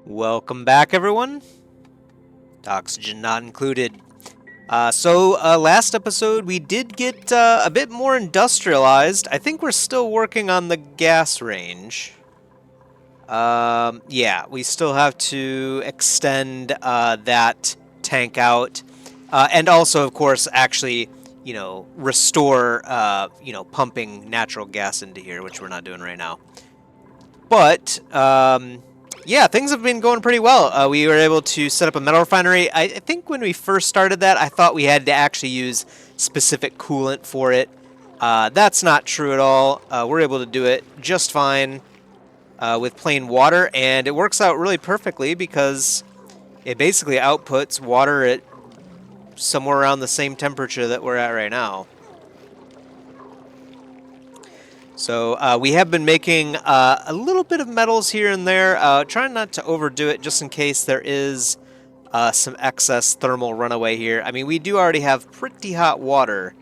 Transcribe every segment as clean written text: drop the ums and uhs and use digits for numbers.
Welcome back, everyone. Oxygen not included. Last episode we did get a bit more industrialized. I think we're still working on the gas range. Yeah, we still have to extend that tank out, and also, of course, actually, restore, pumping natural gas into here, which we're not doing right now. But yeah, things have been going pretty well. We were able to set up a metal refinery. I think when we first started that, I thought we had to actually use specific coolant for it. That's not true at all. We're able to do it just fine with plain water, and it works out really perfectly because it basically outputs water at somewhere around the same temperature that we're at right now. So we have been making a little bit of metals here and there, trying not to overdo it just in case there is some excess thermal runaway here. I mean, we do already have pretty hot water,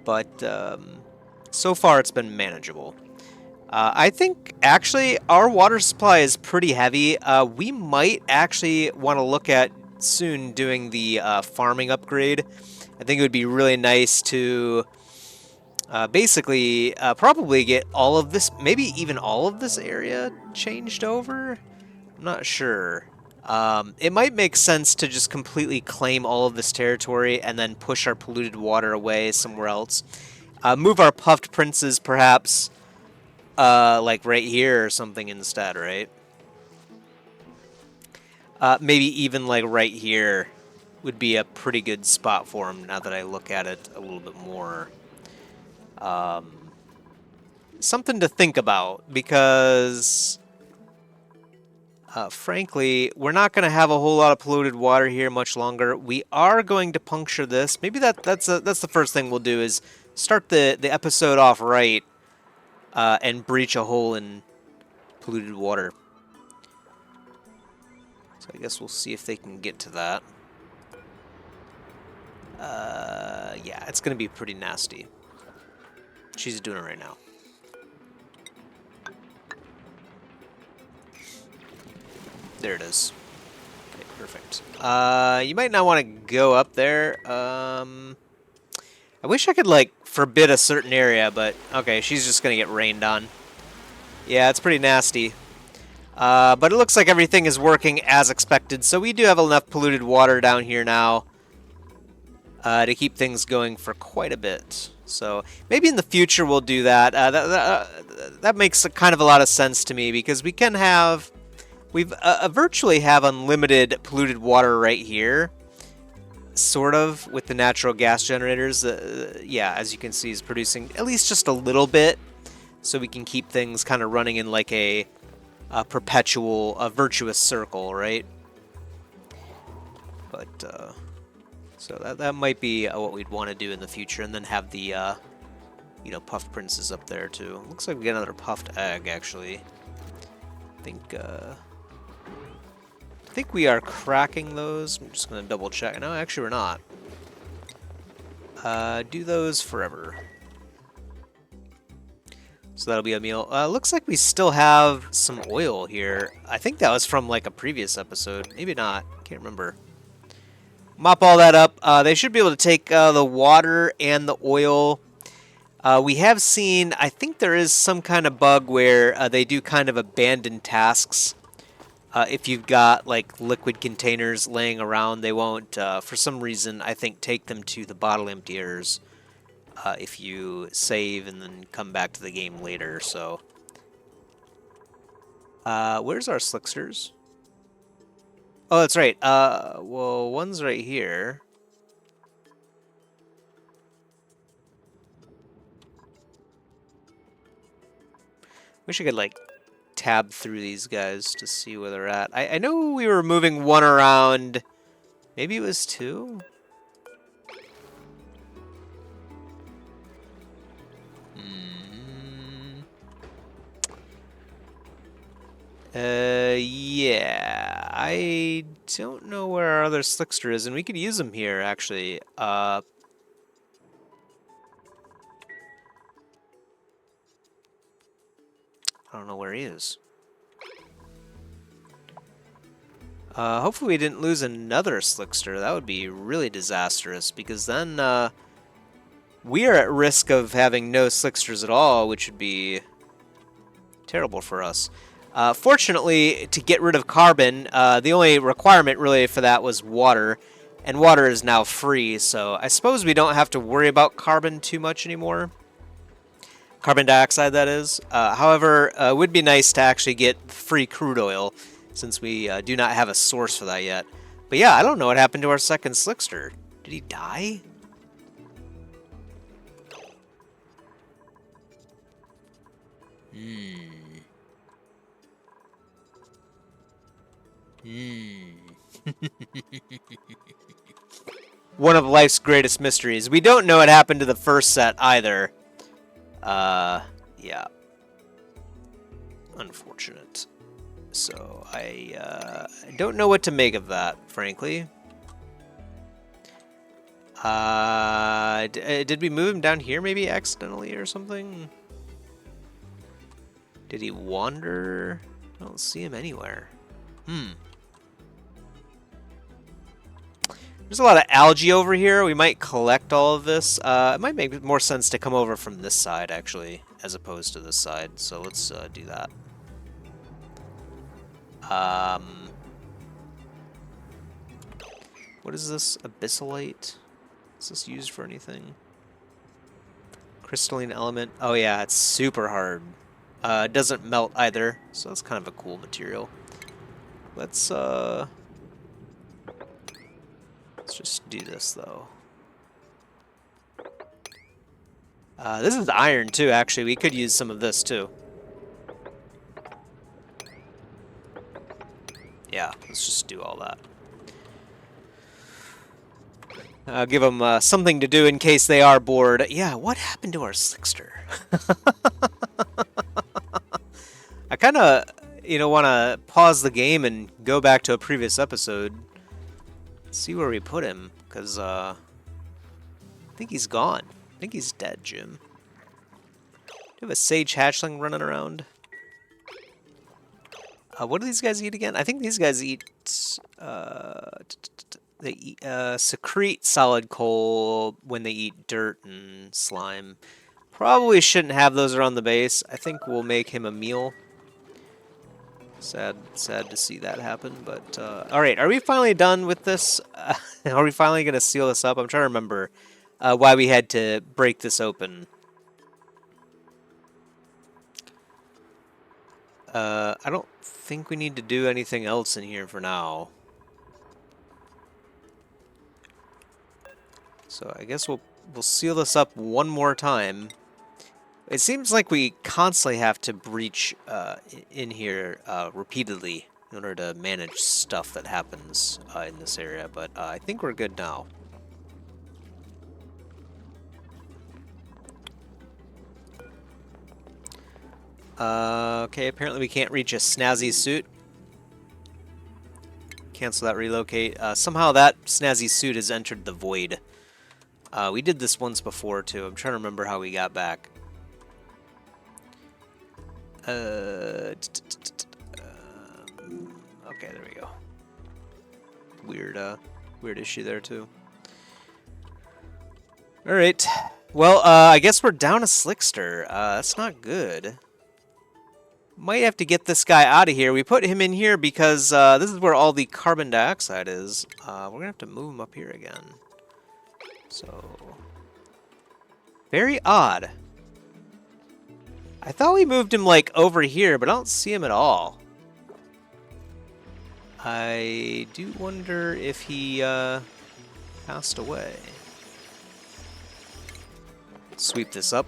but so far it's been manageable. I think actually our water supply is pretty heavy. We might actually want to look at soon doing the farming upgrade. I think it would be really nice to basically probably get all of this, maybe even all of this area changed over. I'm not sure. It might make sense to just completely claim all of this territory and then push our polluted water away somewhere else. Move our puffed princes perhaps like right here or something instead, right? Maybe even like right here would be a pretty good spot for him now that I look at it a little bit more. Um, Something to think about because, frankly, we're not going to have a whole lot of polluted water here much longer. We are going to puncture this. Maybe that's the first thing we'll do is start the episode off right and breach a hole in polluted water. So I guess we'll see if they can get to that. Yeah, it's going to be pretty nasty. She's doing it right now. There it is. Okay, perfect. You might not want to go up there. I wish I could, like, forbid a certain area, but okay, she's just going to get rained on. Yeah, it's pretty nasty. But it looks like everything is working as expected, so we do have enough polluted water down here now to keep things going for quite a bit. So maybe in the future we'll do that. That makes kind of a lot of sense to me because we've virtually have unlimited polluted water right here, sort of, with the natural gas generators. Yeah, as you can see, is producing at least just a little bit, so we can keep things kind of running in like a perpetual, virtuous circle, right? But so that might be what we'd want to do in the future, and then have the puffed princes up there too. Looks like we get another puffed egg actually. I think we are cracking those. I'm just gonna double check. No, actually we're not. Do those forever. So that'll be a meal. Looks like we still have some oil here. I think that was from like a previous episode. Maybe not. Can't remember. Mop all that up. They should be able to take the water and the oil. We have seen, I think there is some kind of bug where they do kind of abandon tasks. If you've got like liquid containers laying around, they won't, for some reason, I think, take them to the bottle emptiers if you save and then come back to the game later. So, where's our slicksters? Oh, that's right. Well, one's right here. Wish I could like tab through these guys to see where they're at. I know we were moving one around. Maybe it was two? Hmm. Yeah. I don't know where our other slickster is, and we could use him here, actually. I don't know where he is. Hopefully we didn't lose another Slickster. That would be really disastrous, because then we are at risk of having no Slicksters at all, which would be terrible for us. Fortunately, to get rid of carbon, the only requirement really for that was water, and water is now free, so I suppose we don't have to worry about carbon too much anymore. Carbon dioxide, that is. However, it would be nice to actually get free crude oil, since we do not have a source for that yet. But yeah, I don't know what happened to our second Slickster. Did he die? One of life's greatest mysteries. We don't know what happened to the first set either. Yeah. Unfortunate. So, I don't know what to make of that, frankly. Did we move him down here maybe accidentally or something? Did he wander? I don't see him anywhere. There's a lot of algae over here. We might collect all of this. It might make more sense to come over from this side, actually, as opposed to this side. So let's do that. What is this? Abyssalite? Is this used for anything? Crystalline element. Oh yeah, it's super hard. It doesn't melt either, so that's kind of a cool material. Let's just do this though. This is iron too, actually. We could use some of this too. Yeah, let's just do all that. Give them something to do in case they are bored. Yeah, what happened to our Slickster? I kind of, want to pause the game and go back to a previous episode. See where we put him, because I think he's gone. I think he's dead, Jim. Do you have a sage hatchling running around? What do these guys eat again? I think these guys eat... they secrete solid coal when they eat dirt and slime. Probably shouldn't have those around the base. I think we'll make him a meal. Sad to see that happen, but alright, are we finally done with this? Are we finally going to seal this up? I'm trying to remember why we had to break this open. I don't think we need to do anything else in here for now. So I guess we'll seal this up one more time. It seems like we constantly have to breach in here repeatedly in order to manage stuff that happens in this area, but I think we're good now. Okay, apparently we can't reach a snazzy suit. Cancel that relocate. Somehow that snazzy suit has entered the void. We did this once before too. I'm trying to remember how we got back. Okay, there we go. Weird issue there too. All right. Well, I guess we're down a Slickster. That's not good. Might have to get this guy out of here. We put him in here because this is where all the carbon dioxide is. We're gonna have to move him up here again. So, very odd. I thought we moved him, like, over here, but I don't see him at all. I do wonder if he, passed away. Sweep this up.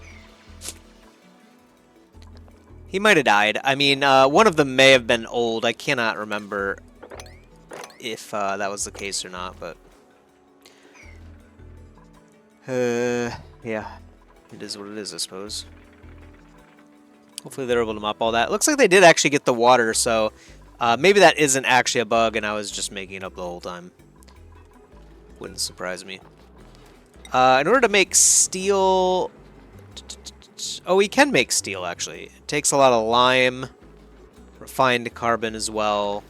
He might have died. I mean, one of them may have been old. I cannot remember if that was the case or not, but... yeah. It is what it is, I suppose. Hopefully they're able to mop all that. Looks like they did actually get the water, so maybe that isn't actually a bug and I was just making it up the whole time. Wouldn't surprise me. In order to make steel... Oh, we can make steel, actually. It takes a lot of lime, refined carbon as well.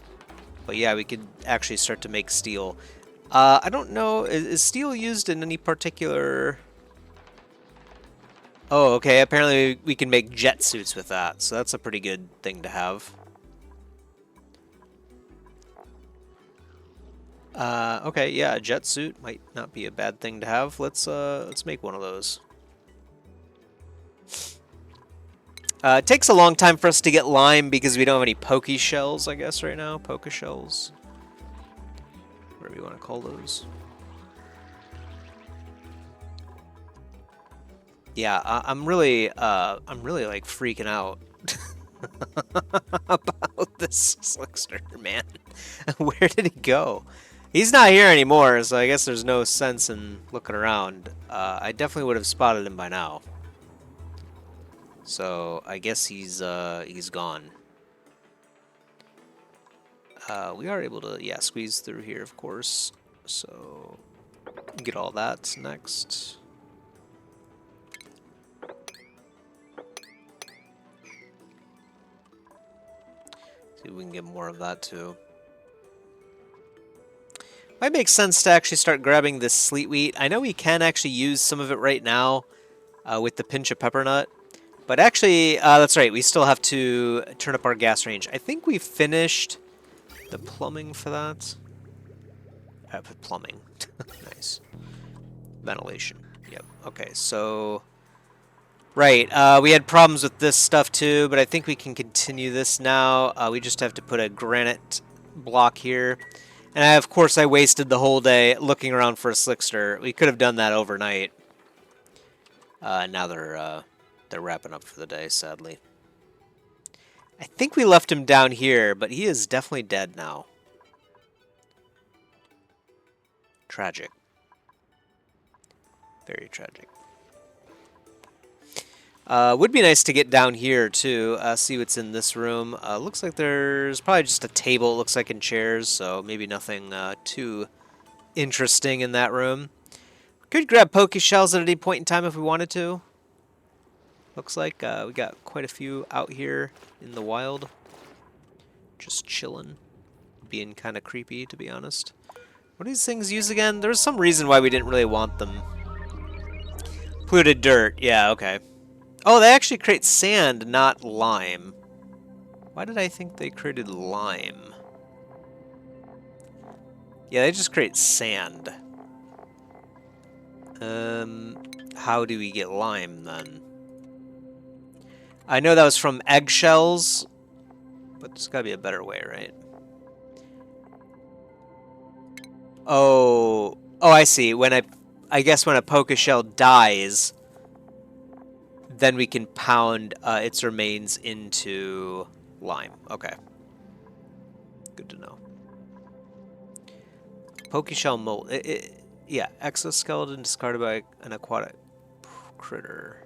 But yeah, we could actually start to make steel. I don't know, is steel used in any particular... Oh, okay, apparently we can make jet suits with that, so that's a pretty good thing to have. Okay, yeah, a jet suit might not be a bad thing to have. Let's make one of those. It takes a long time for us to get lime because we don't have any poke shells, I guess, right now. Poke shells. Whatever you want to call those. Yeah, I'm really like freaking out about this Slickster, man. Where did he go? He's not here anymore, so I guess there's no sense in looking around. I definitely would have spotted him by now. So I guess he's gone. We are able to, yeah, squeeze through here, of course. So get all that next. See if we can get more of that too. Might make sense to actually start grabbing this sleet wheat. I know we can actually use some of it right now with the pinch of pepper nut. But actually, that's right, we still have to turn up our gas range. I think we finished the plumbing for that. Plumbing. Nice. Ventilation. Yep. Okay, so... Right, we had problems with this stuff too, but I think we can continue this now. We just have to put a granite block here. And of course I wasted the whole day looking around for a Slickster. We could have done that overnight. Now they're wrapping up for the day, sadly. I think we left him down here, but he is definitely dead now. Tragic. Very tragic. Would be nice to get down here, too, see what's in this room. Looks like there's probably just a table, it looks like, and chairs, so maybe nothing too interesting in that room. Could grab poke shells at any point in time if we wanted to. Looks like we got quite a few out here in the wild. Just chilling. Being kind of creepy, to be honest. What do these things use again? There's some reason why we didn't really want them. Polluted dirt. Yeah, okay. Oh, they actually create sand, not lime. Why did I think they created lime? Yeah, they just create sand. How do we get lime, then? I know that was from eggshells, but there's gotta be a better way, right? Oh, I see. I guess when a poke shell dies, then we can pound its remains into lime. Okay. Good to know. Poke shell mold. Yeah, exoskeleton discarded by an aquatic critter.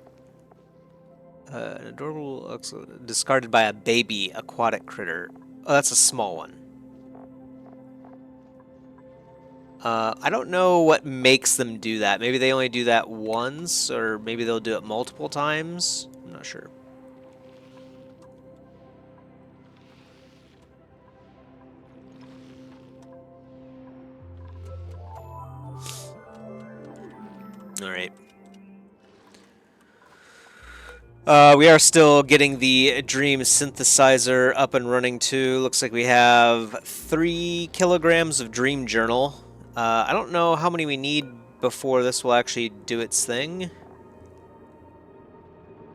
An adorable discarded by a baby aquatic critter. Oh, that's a small one. I don't know what makes them do that. Maybe they only do that once, or maybe they'll do it multiple times. I'm not sure. All right. We are still getting the Dream synthesizer up and running too. Looks like we have 3 kilograms of Dream Journal. I don't know how many we need before this will actually do its thing.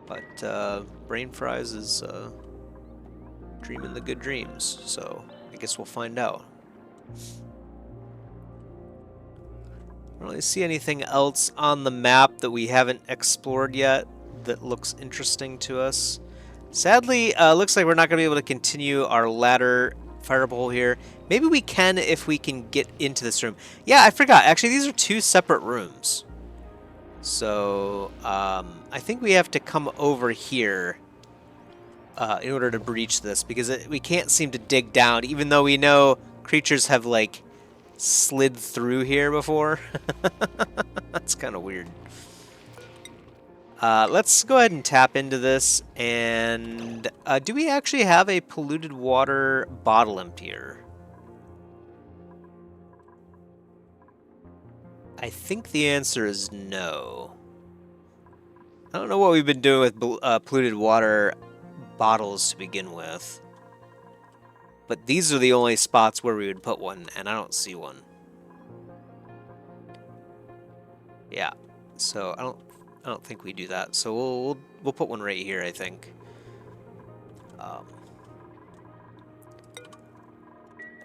But Brain Fries is dreaming the good dreams, so I guess we'll find out. I don't really see anything else on the map that we haven't explored yet that looks interesting to us. Sadly, looks like we're not going to be able to continue our ladder fireball here. Maybe we can if we can get into this room. Yeah, I forgot. Actually, these are 2 separate rooms. So, I think we have to come over here in order to breach this, because we can't seem to dig down, even though we know creatures have, like, slid through here before. That's kind of weird. Let's go ahead and tap into this, and do we actually have a polluted water bottle emptier? I think the answer is no. I don't know what we've been doing with polluted water bottles to begin with. But these are the only spots where we would put one, and I don't see one. Yeah, so I don't think we do that. So we'll put one right here, I think.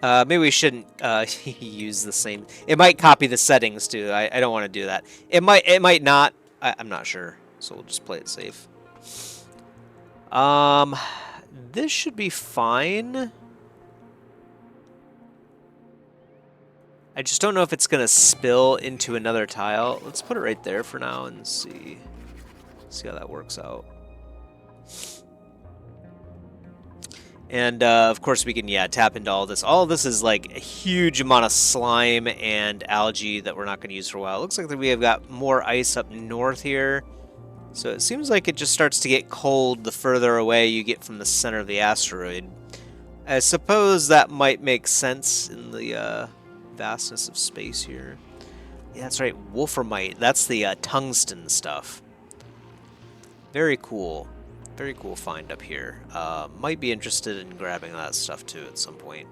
Maybe we shouldn't use the same. It might copy the settings too. I don't want to do that. It might not. I'm not sure. So we'll just play it safe. This should be fine. I just don't know if it's gonna spill into another tile. Let's put it right there for now and see how that works out. And of course we can tap into all this. All of this is like a huge amount of slime and algae that we're not going to use for a while. It looks like that we have got more ice up north here. So it seems like it just starts to get cold the further away you get from the center of the asteroid. I suppose that might make sense in the vastness of space here. Yeah, that's right, wolframite. That's the tungsten stuff. Very cool. Very cool find up here. Might be interested in grabbing that stuff too at some point.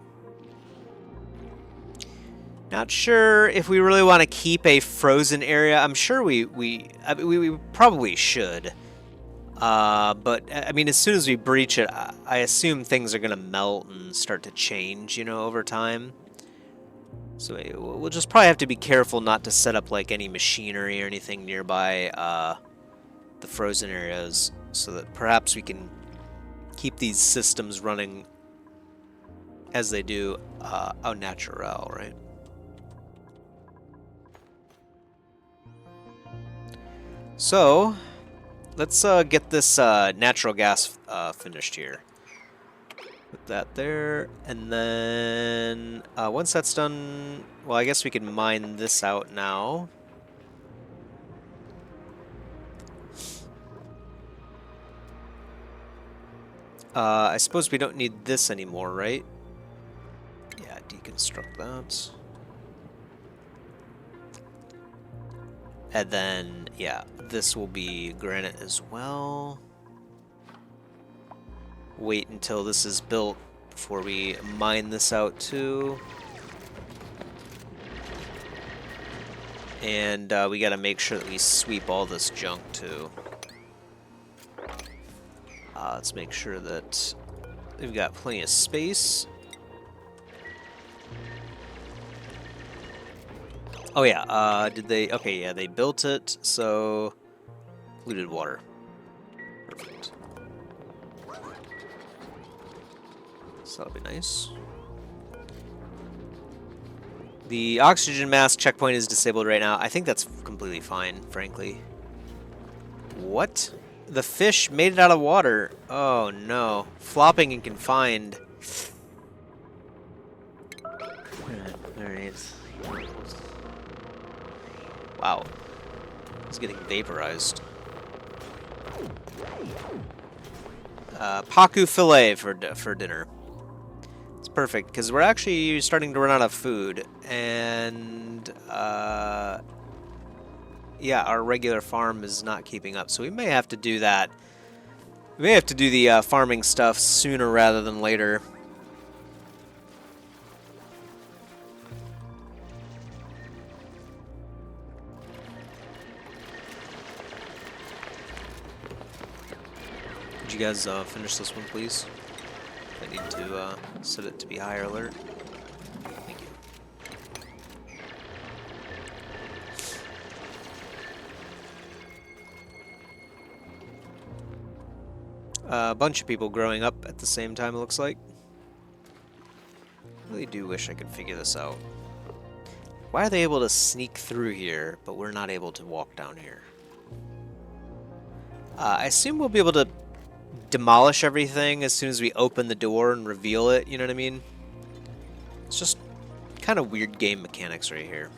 Not sure if we really want to keep a frozen area. I'm sure we probably should. But I mean, as soon as we breach it, I assume things are gonna melt and start to change, over time. So we'll just probably have to be careful not to set up like any machinery or anything nearby the frozen areas, so that perhaps we can keep these systems running as they do au naturel, right? So let's get this natural gas finished here. Put that there, and then once that's done, well, I guess we can mine this out now. I suppose we don't need this anymore, right? Yeah, deconstruct that. And then, yeah, this will be granite as well. Wait until this is built before we mine this out too. And we gotta make sure that we sweep all this junk too. Let's make sure that we've got plenty of space. Oh yeah, did they? Okay, yeah, they built it, so polluted water. Perfect. So that'll be nice. The oxygen mask checkpoint is disabled right now. I think that's completely fine, frankly. What? The fish made it out of water. Oh no. Flopping and confined. Alright. Wow. It's getting vaporized. Pacu filet for dinner. It's perfect, because we're actually starting to run out of food. And, yeah, our regular farm is not keeping up, so we may have to do that. We may have to do the farming stuff sooner rather than later. Could you guys finish this one, please? I need to set it to be higher alert. Thank you. A bunch of people growing up at the same time, it looks like. I really do wish I could figure this out. Why are they able to sneak through here, but we're not able to walk down here? I assume we'll be able to demolish everything as soon as we open the door and reveal it, you know what I mean? It's just kind of weird game mechanics right here.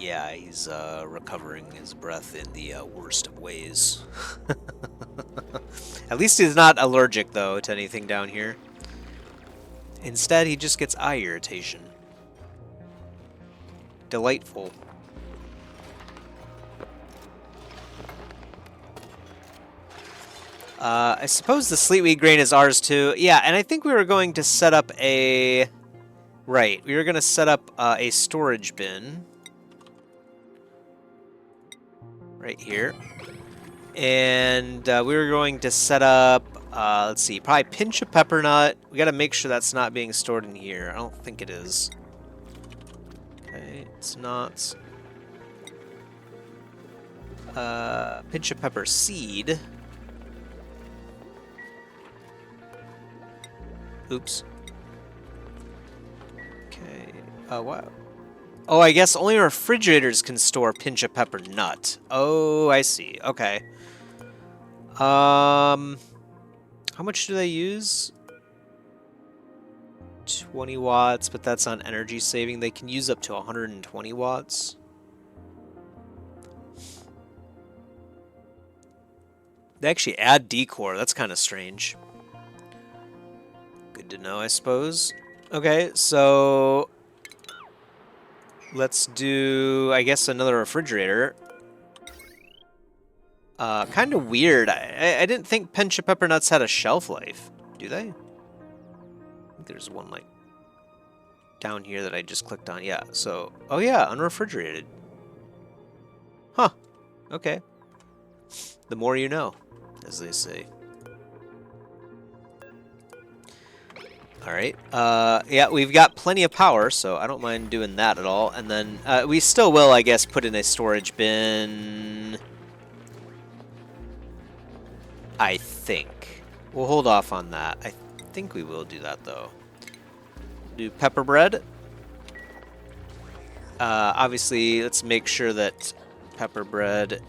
Yeah, he's recovering his breath in the worst of ways. At least he's not allergic, though, to anything down here. Instead, he just gets eye irritation. Delightful. I suppose the Sleetweed grain is ours, too. Yeah, and I think we were going to set up a... Right, we were going to set up a storage bin. Right here. And we were going to set up, let's see, probably pinch of pepper nut. We got to make sure that's not being stored in here. I don't think it is. Okay, it's not. Pinch of pepper seed. Oops. Okay. What? Oh, I guess only refrigerators can store pinch of pepper nut. Oh, I see. Okay. How much do they use? 20 watts, but that's on energy saving. They can use up to 120 watts. They actually add decor. That's kind of strange. Good to know, I suppose. Okay, so let's do, I guess, another refrigerator. Kind of weird. I didn't think pinch of pepper nuts had a shelf life. Do they? I think there's one, like, down here that I just clicked on. Yeah, so... Oh, yeah, unrefrigerated. Huh. Okay. The more you know, as they say. Alright. Yeah, we've got plenty of power, so I don't mind doing that at all. And then we still will, I guess, put in a storage bin... I think. We'll hold off on that. I think we will do that, though. Do pepper bread. Obviously, let's make sure that pepper bread...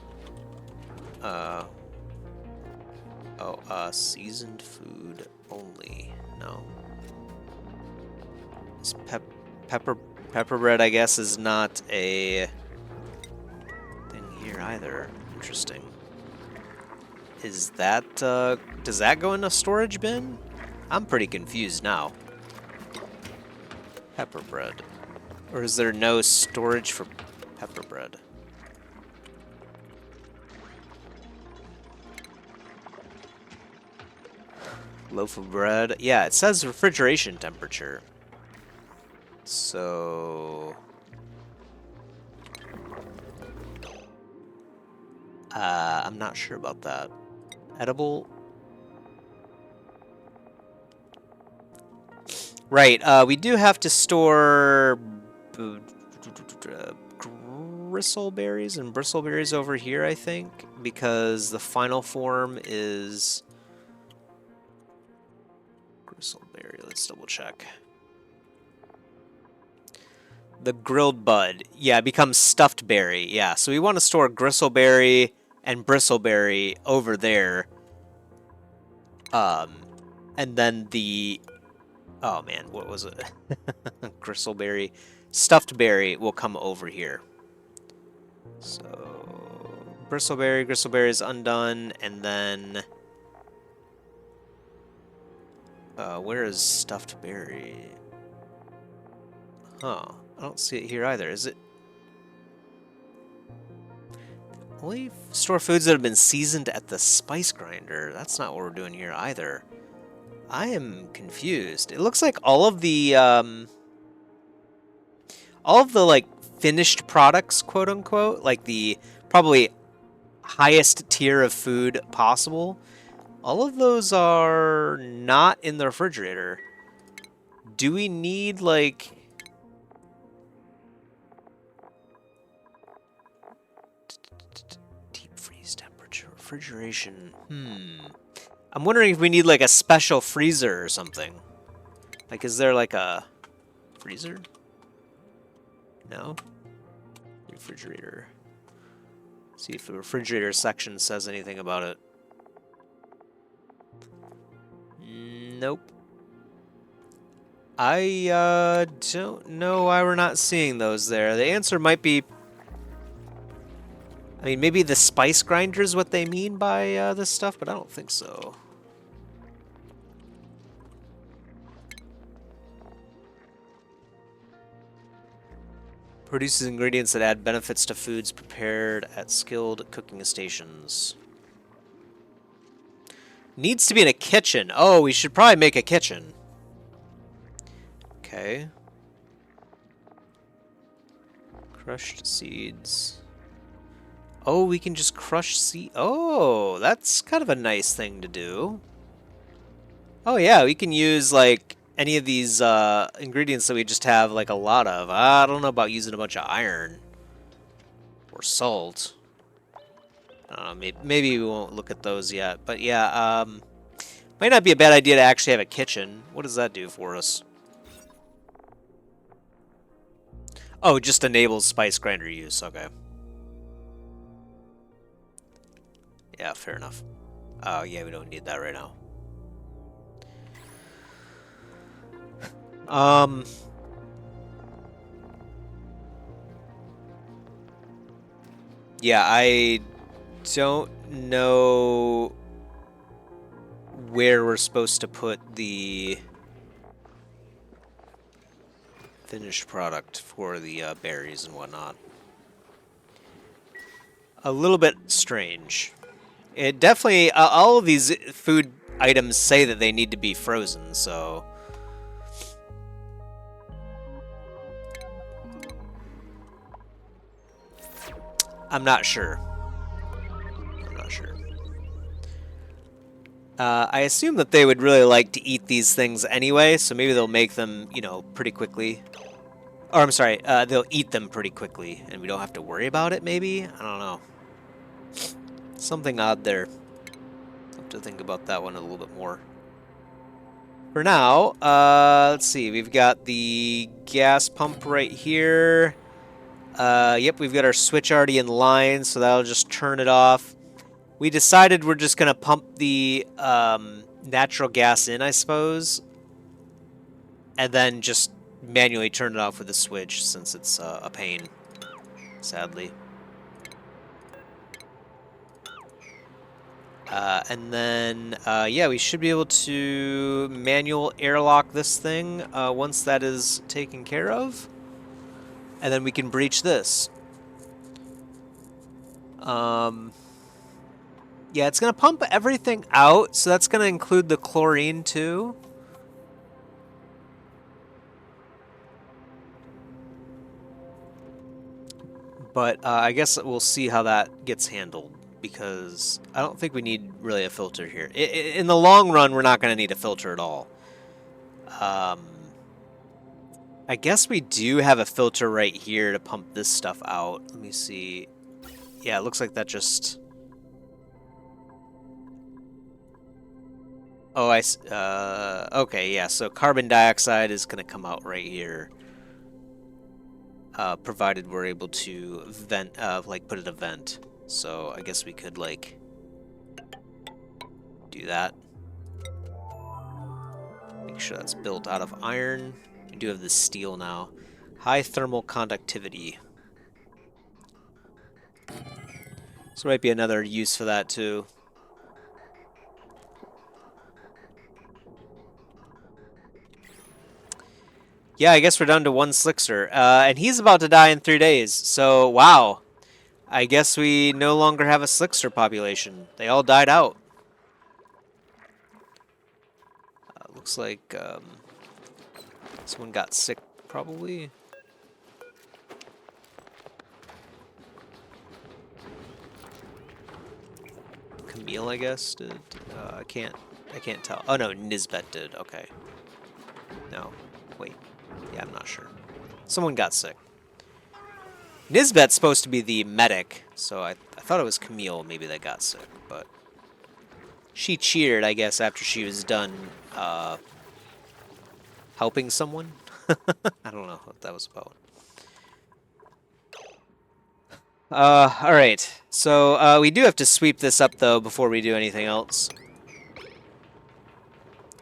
seasoned food only. No. This pepper bread, I guess, is not a thing here either. Interesting. Is that, does that go in a storage bin? I'm pretty confused now. Pepper bread. Or is there no storage for pepper bread? Loaf of bread. Yeah, it says refrigeration temperature. So... I'm not sure about that. Edible? Right, we do have to store gristleberries and bristleberries over here, I think, because the final form is gristleberry. Let's double check. The grilled bud. Yeah, it becomes stuffed berry. Yeah, so we want to store gristleberry and bristleberry over there. And then the... Oh, man, what was it? Gristleberry. Stuffed berry will come over here. So... gristleberry is undone, and then... where is stuffed berry? Huh. I don't see it here either. Is it? Only store foods that have been seasoned at the spice grinder. That's not what we're doing here either. I am confused. It looks like all of the like finished products, quote unquote, like the probably highest tier of food possible, all of those are not in the refrigerator. Do we need like refrigeration? I'm wondering if we need like a special freezer or something. Like, is there like a freezer? No? Refrigerator. See if the refrigerator section says anything about it. Nope. I don't know why we're not seeing those there. The answer might be I mean, maybe the spice grinder is what they mean by this stuff, but I don't think so. Produces ingredients that add benefits to foods prepared at skilled cooking stations. Needs to be in a kitchen. Oh, we should probably make a kitchen. Okay. Crushed seeds. Oh, we can just crush seed. Oh, that's kind of a nice thing to do. Oh yeah, we can use like any of these ingredients that we just have like a lot of. I don't know about using a bunch of iron or salt. I don't know, maybe we won't look at those yet. But yeah, might not be a bad idea to actually have a kitchen. What does that do for us? Oh, it just enables spice grinder use. Okay. Yeah, fair enough. Oh, yeah, we don't need that right now. Yeah, I don't know where we're supposed to put the finished product for the berries and whatnot. A little bit strange. It definitely, all of these food items say that they need to be frozen, so... I'm not sure. I assume that they would really like to eat these things anyway, so maybe they'll make them, you know, pretty quickly. Or, I'm sorry, they'll eat them pretty quickly, and we don't have to worry about it, maybe? I don't know. Something odd there. I'll have to think about that one a little bit more. For now, let's see. We've got the gas pump right here. Yep, we've got our switch already in line, so that'll just turn it off. We decided we're just going to pump the natural gas in, I suppose, and then just manually turn it off with a switch since it's a pain, sadly. And then, yeah, we should be able to manual airlock this thing once that is taken care of. And then we can breach this. Yeah, it's going to pump everything out, so that's going to include the chlorine too. But I guess we'll see how that gets handled, because I don't think we need really a filter here. In the long run, we're not going to need a filter at all. I guess we do have a filter right here to pump this stuff out. Let me see. Yeah, it looks like that just... Oh, okay, yeah, so carbon dioxide is going to come out right here. Provided we're able to vent, like, put it a vent. So I guess we could, like, do that. Make sure that's built out of iron. We do have the steel now. High thermal conductivity. So might be another use for that, too. Yeah, I guess we're down to one Slickster. And he's about to die in 3 days. So, wow. I guess we no longer have a Slickster population. They all died out. Looks like someone got sick, probably. Camille, I guess, did. I can't tell. Oh no, Nisbet did. Okay. No, wait. Yeah, I'm not sure. Someone got sick. Nisbet's supposed to be the medic, so I thought it was Camille maybe that got sick, but she cheered, I guess, after she was done helping someone. I don't know what that was about. Alright. So, we do have to sweep this up, though, before we do anything else.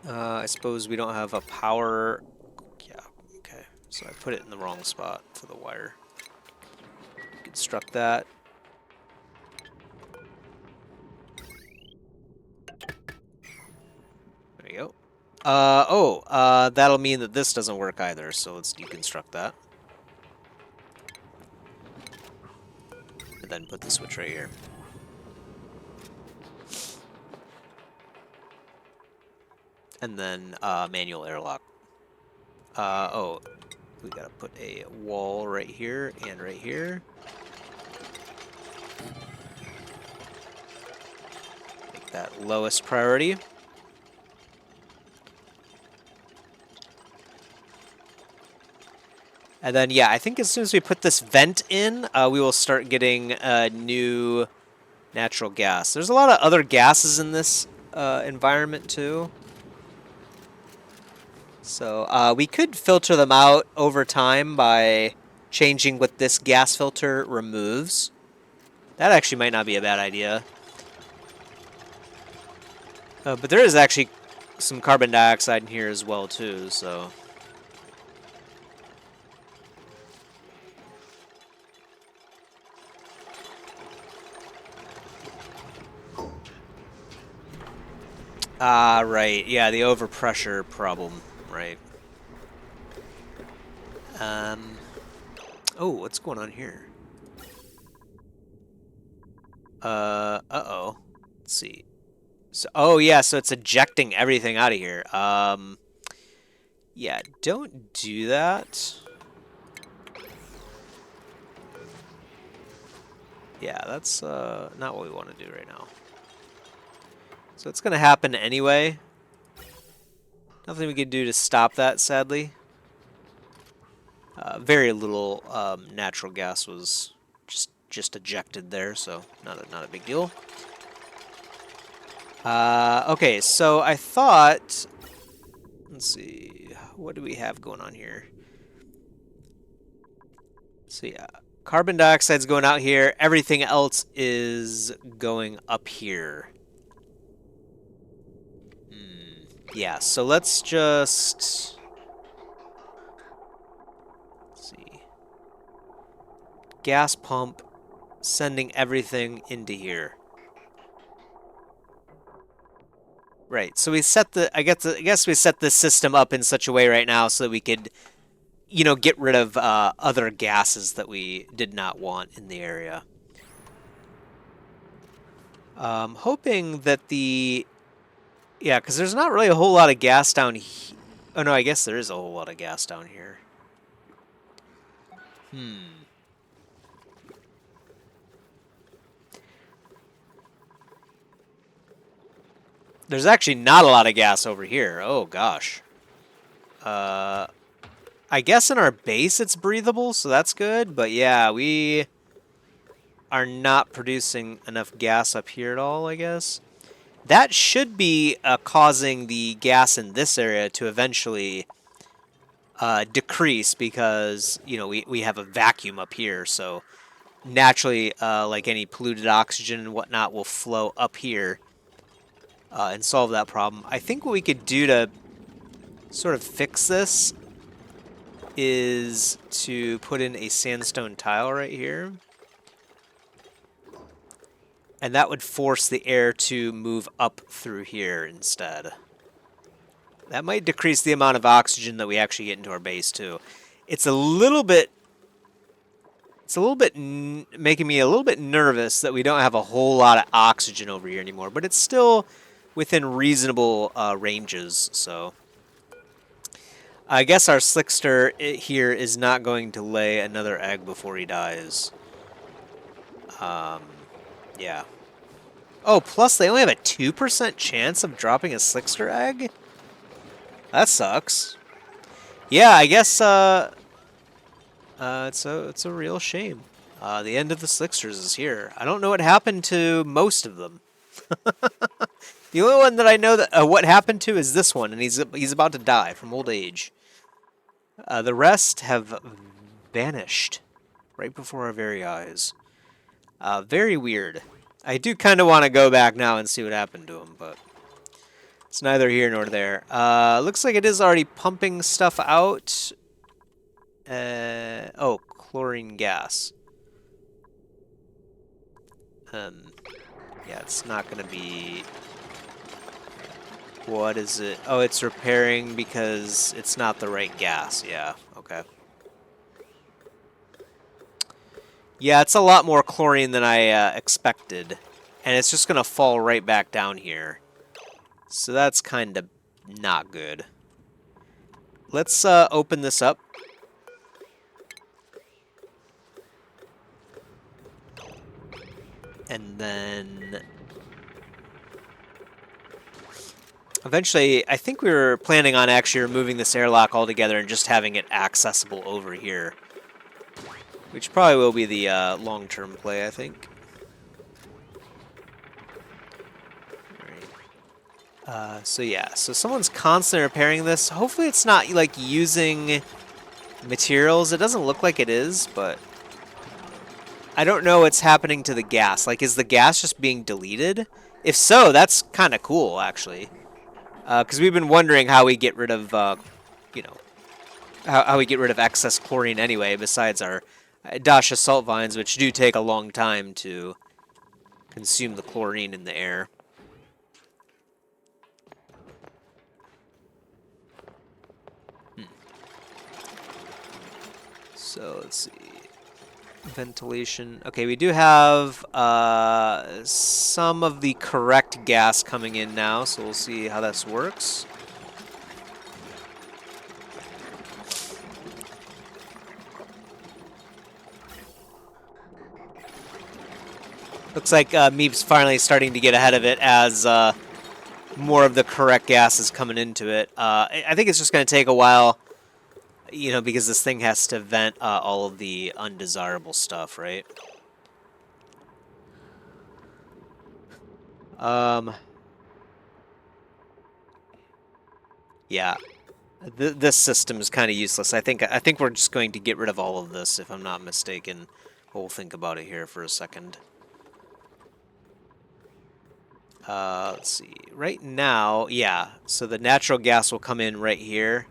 I suppose we don't have a power... Yeah, okay. So I put it in the wrong spot for the wire. Construct that. we go. That'll mean that this doesn't work either, so let's deconstruct that. And then put the switch right here. And then manual airlock. We gotta put a wall right here and right here. Make that lowest priority. And then, yeah, I think as soon as we put this vent in, we will start getting new natural gas. There's a lot of other gases in this environment, too. So we could filter them out over time by changing what this gas filter removes. That actually might not be a bad idea. But there is actually some carbon dioxide in here as well, too, so... Ah, right. Yeah, the overpressure problem, right. Oh, what's going on here? Uh-oh. Let's see. So, oh, yeah, so it's ejecting everything out of here. Yeah, don't do that. Yeah, that's not what we want to do right now. So it's going to happen anyway. Nothing we can do to stop that, sadly. Very little natural gas was just ejected there, so not a big deal. Okay, so I thought... Let's see, what do we have going on here? So yeah, carbon dioxide's going out here. Everything else is going up here. Yeah, so let's just... Let's see. Gas pump sending everything into here. Right, so we set the... I guess we set this system up in such a way right now so that we could, you know, get rid of other gases that we did not want in the area. Hoping that the... Yeah, because there's not really a whole lot of gas down here. Oh, no, I guess there is a whole lot of gas down here. There's actually not a lot of gas over here. Oh, gosh. I guess in our base it's breathable, so that's good. But, yeah, we are not producing enough gas up here at all, I guess. That should be causing the gas in this area to eventually decrease because, you know, we have a vacuum up here. So naturally, like any polluted oxygen and whatnot will flow up here and solve that problem. I think what we could do to sort of fix this is to put in a sandstone tile right here. And that would force the air to move up through here instead. That might decrease the amount of oxygen that we actually get into our base too. It's a little bit making me a little bit nervous that we don't have a whole lot of oxygen over here anymore, but it's still within reasonable ranges, so I guess our slickster here is not going to lay another egg before he dies. Yeah. Oh, plus they only have a 2% chance of dropping a slickster egg? That sucks. Yeah, I guess it's a real shame. The end of the slicksters is here. I don't know what happened to most of them. The only one that I know that what happened to is this one, and he's about to die from old age. The rest have vanished right before our very eyes. Very weird. I do kind of want to go back now and see what happened to him, but it's neither here nor there. Looks like it is already pumping stuff out. Oh, chlorine gas. Yeah, it's not going to be What is it? Oh, it's repairing because it's not the right gas. Yeah, okay. Yeah, it's a lot more chlorine than I expected. And it's just going to fall right back down here. So that's kind of not good. Let's open this up. And then eventually, I think we were planning on actually removing this airlock altogether and just having it accessible over here. Which probably will be the long-term play, I think. So yeah, so someone's constantly repairing this. Hopefully it's not like using materials. It doesn't look like it is, but I don't know what's happening to the gas. Like, is the gas just being deleted? If so, that's kind of cool, actually. Because we've been wondering how we get rid of, you know, how we get rid of excess chlorine anyway, besides our Dasha salt vines, which do take a long time to consume the chlorine in the air. So let's see. Ventilation. Okay, we do have some of the correct gas coming in now, so we'll see how this works. Looks like Meep's finally starting to get ahead of it as more of the correct gas is coming into it. I think it's just going to take a while, you know, because this thing has to vent all of the undesirable stuff, right? Yeah. This system is kind of useless. I think we're just going to get rid of all of this, if I'm not mistaken. We'll think about it here for a second. Let's see. Right now, yeah. So the natural gas will come in right here.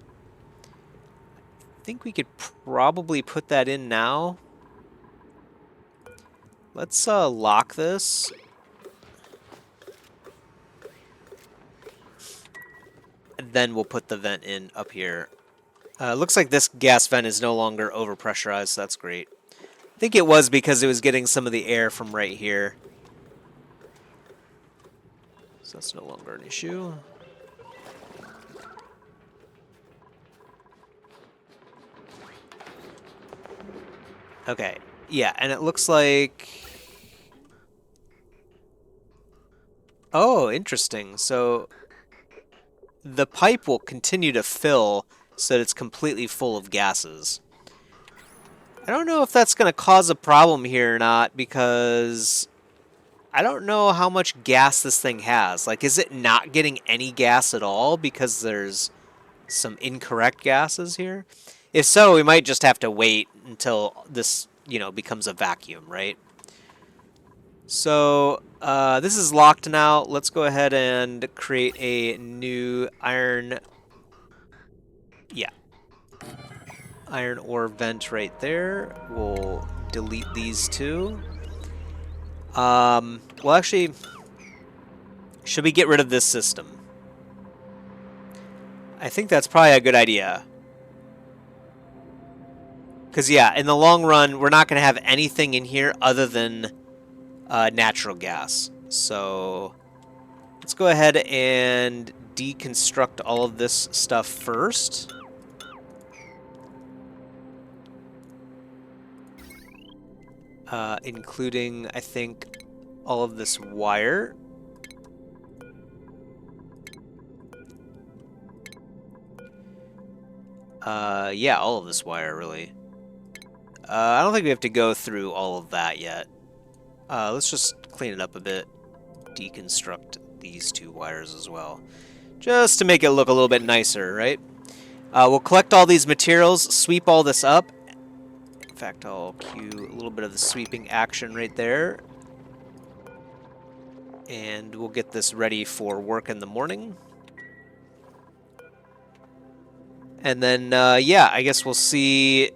I think we could probably put that in now. Let's lock this. And then we'll put the vent in up here. Looks like this gas vent is no longer overpressurized, so that's great. I think it was because it was getting some of the air from right here. So that's no longer an issue. Okay, yeah, and it looks like... Oh, interesting. So the pipe will continue to fill so that it's completely full of gases. I don't know if that's going to cause a problem here or not, because I don't know how much gas this thing has. Like, is it not getting any gas at all because there's some incorrect gases here? If so, we might just have to wait until this, you know, becomes a vacuum, right? So this is locked now. Let's go ahead and create a new iron. Yeah. Iron ore vent right there. We'll delete these two. Well, actually, should we get rid of this system? I think that's probably a good idea. Because, yeah, in the long run, we're not going to have anything in here other than natural gas. So let's go ahead and deconstruct all of this stuff first. Including, I think, all of this wire. Yeah, all of this wire, really. I don't think we have to go through all of that yet. Let's just clean it up a bit. Deconstruct these two wires as well. Just to make it look a little bit nicer, right? We'll collect all these materials, sweep all this up. In fact, I'll cue a little bit of the sweeping action right there. And we'll get this ready for work in the morning. And then, yeah, I guess we'll see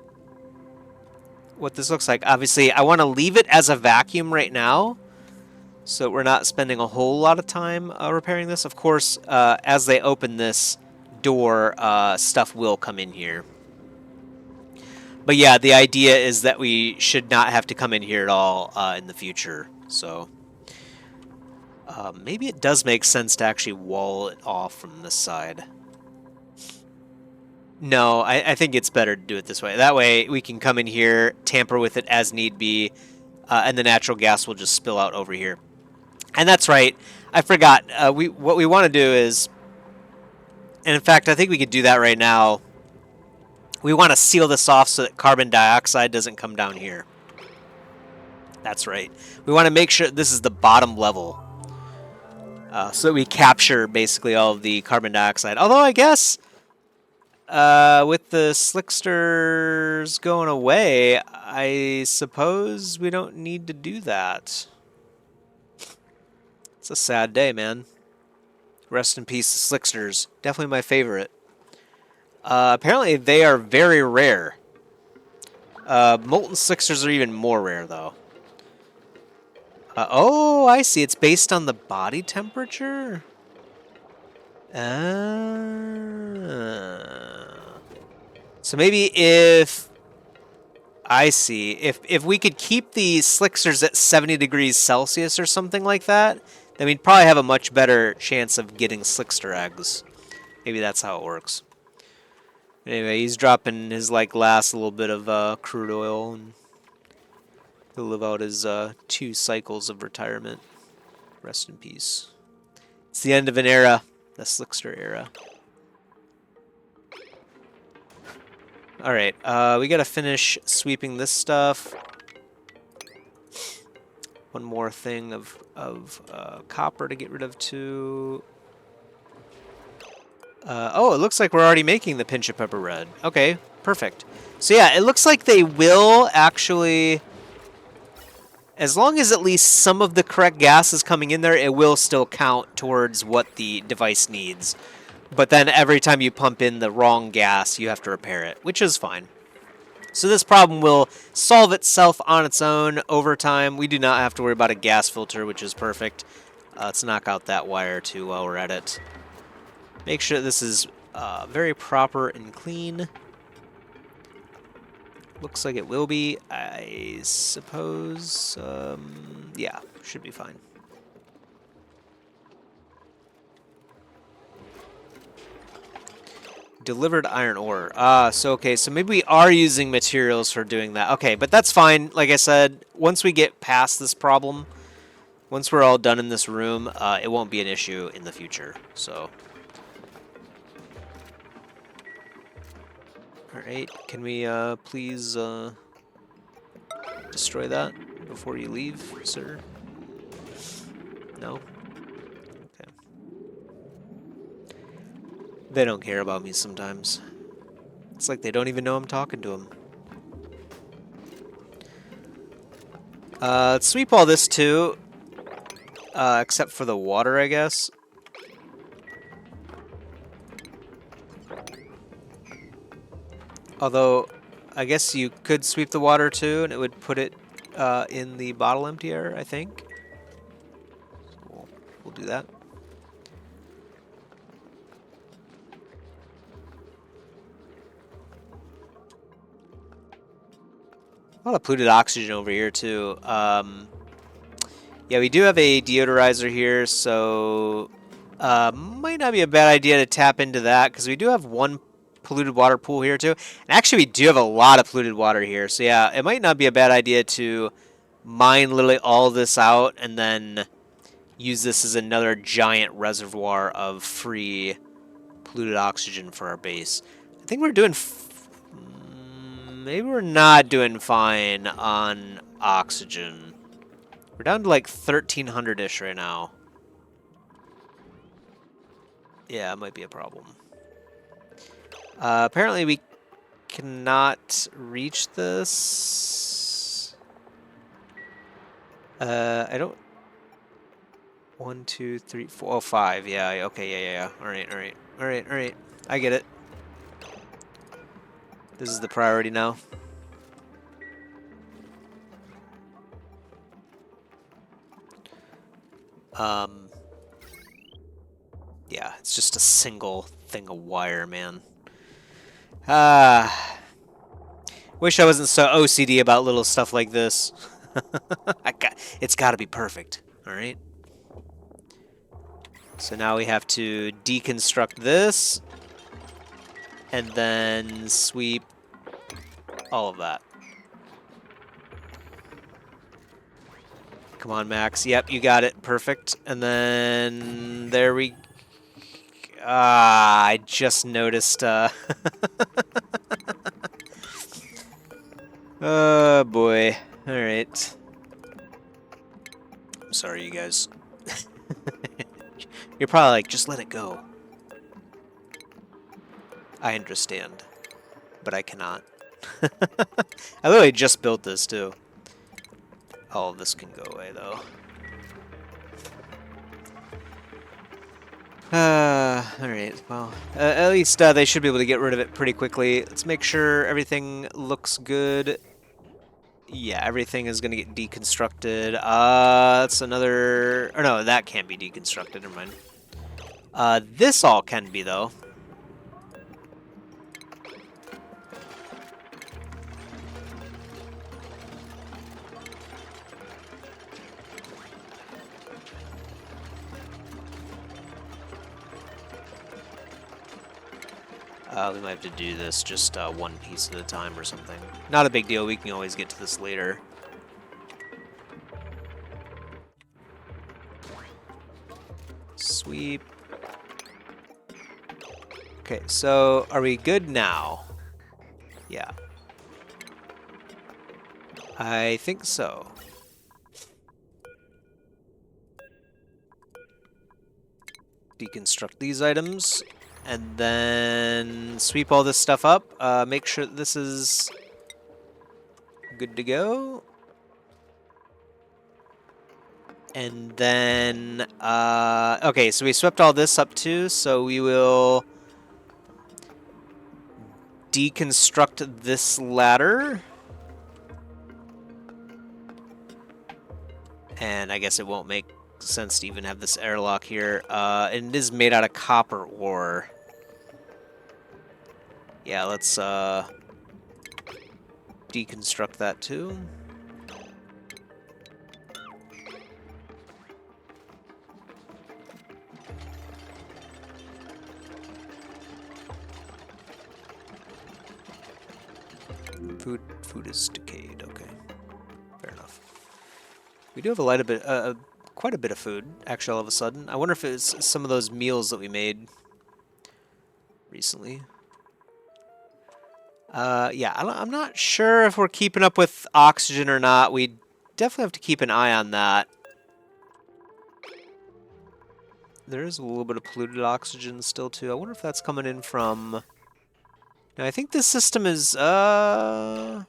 what this looks like. Obviously, I want to leave it as a vacuum right now, so we're not spending a whole lot of time repairing this. Of course, as they open this door, stuff will come in here. But yeah, the idea is that we should not have to come in here at all in the future. So maybe it does make sense to actually wall it off from this side. No, I think it's better to do it this way. That way we can come in here, tamper with it as need be, and the natural gas will just spill out over here. And that's right. I forgot. What we want to do is, and in fact, I think we could do that right now. We want to seal this off so that carbon dioxide doesn't come down here. That's right. We want to make sure this is the bottom level. So that we capture basically all of the carbon dioxide. Although I guess with the slicksters going away, I suppose we don't need to do that. It's a sad day, man. Rest in peace, the slicksters. Definitely my favorite. Apparently they are very rare. Molten slicksters are even more rare, though. Oh, I see. It's based on the body temperature? So maybe if... I see. If we could keep the slicksters at 70 degrees Celsius or something like that, then we'd probably have a much better chance of getting slickster eggs. Maybe that's how it works. Anyway, he's dropping his last little bit of crude oil, and he'll live out his 2 cycles of retirement. Rest in peace. It's the end of an era, the slickster era. All right, we gotta finish sweeping this stuff. One more thing of copper to get rid of too. Oh, it looks like we're already making the pinch of pepper red. Okay, perfect. So yeah, it looks like they will actually, as long as at least some of the correct gas is coming in there, it will still count towards what the device needs. But then every time you pump in the wrong gas, you have to repair it, which is fine. So this problem will solve itself on its own over time. We do not have to worry about a gas filter, which is perfect. Let's knock out that wire too while we're at it. Make sure this is very proper and clean. Looks like it will be, I suppose. Yeah, should be fine. Delivered iron ore. So okay, so maybe we are using materials for doing that. Okay, but that's fine. Like I said, once we get past this problem, once we're all done in this room, it won't be an issue in the future. So. Alright, can we please destroy that before you leave, sir? No? Okay. They don't care about me sometimes. It's like they don't even know I'm talking to them. Let's sweep all this too, except for the water, I guess. Although, I guess you could sweep the water too, and it would put it in the bottle emptier, I think. So we'll do that. A lot of polluted oxygen over here too. Yeah, we do have a deodorizer here, so might not be a bad idea to tap into that, because we do have one polluted water pool here too. And actually we do have a lot of polluted water here. So yeah, it might not be a bad idea to mine literally all this out and then use this as another giant reservoir of free polluted oxygen for our base. I think we're doing... maybe we're not doing fine on oxygen. We're down to like 1,300-ish right now. Yeah, it might be a problem. Apparently we cannot reach this. I don't... 1, 2, 3, 4, oh, 5. Yeah, okay, yeah. Alright. I get it. This is the priority now. Yeah, it's just a single thing of wire, man. Ah. Wish I wasn't so OCD about little stuff like this. It's got to be perfect, all right? So now we have to deconstruct this and then sweep all of that. Come on, Max. Yep, you got it. Perfect. And then there we... I just noticed... Oh, boy. All right. I'm sorry, you guys. You're probably like, just let it go. I understand, but I cannot. I literally just built this, too. All of this can go away, though. Alright, well, at least they should be able to get rid of it pretty quickly. Let's make sure everything looks good. Yeah, everything is going to get deconstructed. That's another... Or no, that can't be deconstructed, never mind. This all can be, though. We might have to do this just one piece at a time or something. Not a big deal, we can always get to this later. Sweep. Okay, so are we good now? Yeah. I think so. Deconstruct these items. And then sweep all this stuff up. Make sure this is good to go. And then, okay, so we swept all this up too, so we will deconstruct this ladder. And I guess it won't make sense to even have this airlock here. And it is made out of copper ore. Yeah, let's deconstruct that too. Food is decayed. Okay, fair enough. We do have quite a bit of food actually. All of a sudden, I wonder if it's some of those meals that we made recently. Yeah, I'm not sure if we're keeping up with oxygen or not. We definitely have to keep an eye on that. There is a little bit of polluted oxygen still, too. I wonder if that's coming in from... No, I think this system is, What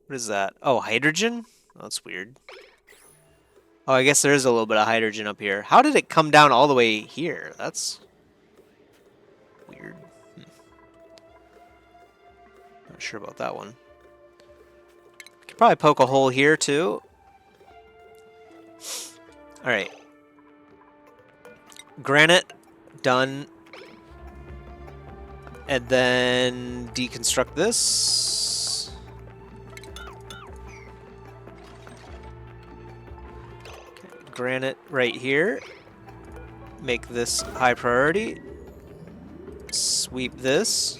is that? Oh, hydrogen? Oh, that's weird. Oh, I guess there is a little bit of hydrogen up here. How did it come down all the way here? That's... weird. Not sure about that one. Could probably poke a hole here too. All right. Granite done. And then deconstruct this. Okay, granite right here. Make this high priority. Sweep this.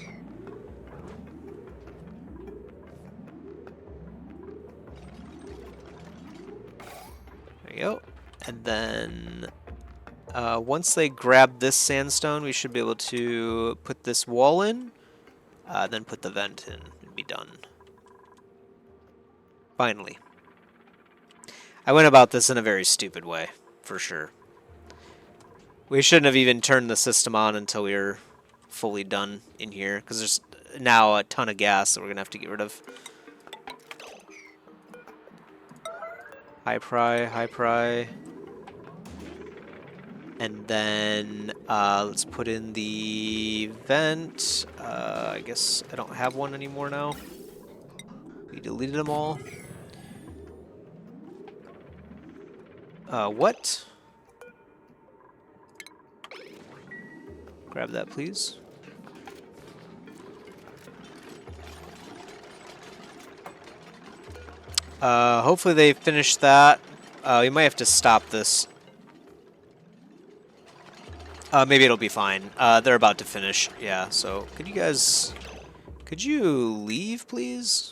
There you go. And then once they grab this sandstone, we should be able to put this wall in, then put the vent in and be done. Finally. I went about this in a very stupid way, for sure. We shouldn't have even turned the system on until we were fully done in here, because there's now a ton of gas that we're going to have to get rid of. High pry. And then let's put in the vent. I guess I don't have one anymore now. We deleted them all. What? Grab that, please. Hopefully they finish that. We might have to stop this. Maybe it'll be fine. They're about to finish. Yeah, so could you guys... Could you leave, please?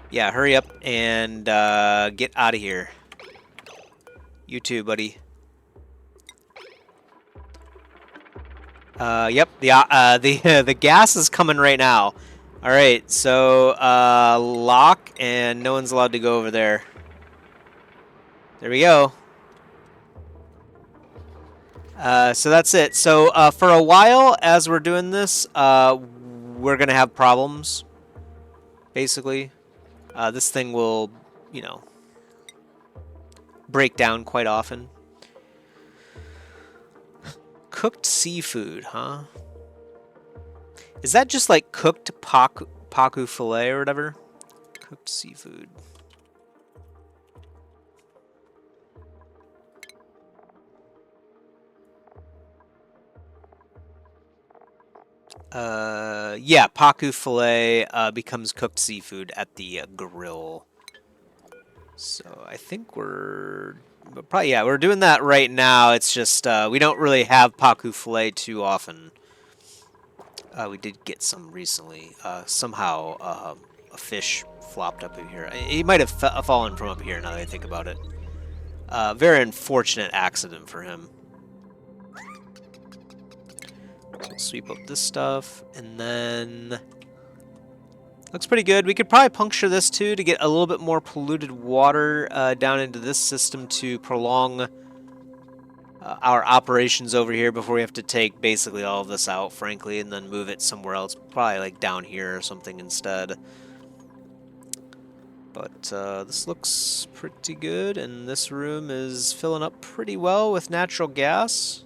Yeah, hurry up and get out of here. You too, buddy. Yep, the gas is coming right now. All right, so lock, and no one's allowed to go over there. There we go. So that's it. So for a while, as we're doing this, we're gonna have problems. Basically, this thing will, you know, break down quite often. Cooked seafood, huh? Is that just like cooked paku fillet or whatever? Cooked seafood. Yeah, paku fillet becomes cooked seafood at the grill. So I think we're probably, yeah, we're doing that right now. It's just we don't really have paku fillet too often. We did get some recently. Somehow a fish flopped up in here. He might have fallen from up here now that I think about it. Very unfortunate accident for him. So we'll sweep up this stuff, and then... Looks pretty good. We could probably puncture this too to get a little bit more polluted water down into this system to prolong our operations over here before we have to take basically all of this out, frankly, and then move it somewhere else, probably like down here or something instead. But this looks pretty good, and this room is filling up pretty well with natural gas.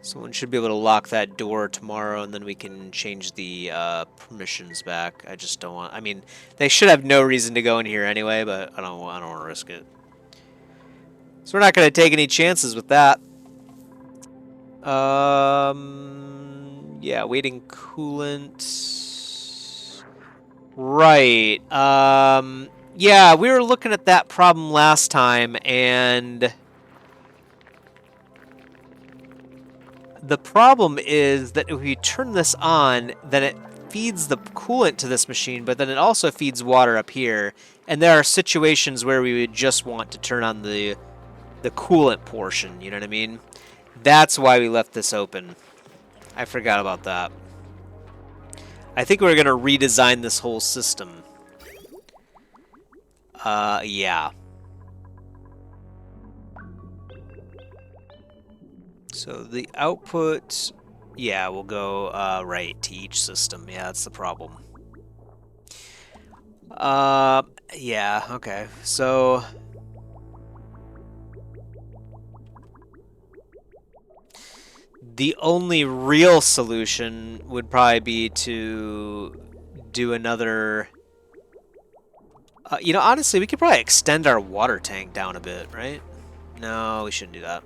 Someone should be able to lock that door tomorrow, and then we can change the permissions back. I just don't want... I mean, they should have no reason to go in here anyway, but I don't want to risk it. So we're not going to take any chances with that. Yeah, waiting coolant. Right. Yeah, we were looking at that problem last time, and... The problem is that if we turn this on, then it feeds the coolant to this machine, but then it also feeds water up here. And there are situations where we would just want to turn on the coolant portion, you know what I mean? That's why we left this open. I forgot about that. I think we're going to redesign this whole system. Yeah. So the output, yeah, will go right to each system. Yeah, that's the problem. Yeah, okay. So the only real solution would probably be to do another... you know, honestly, we could probably extend our water tank down a bit, right? No, we shouldn't do that.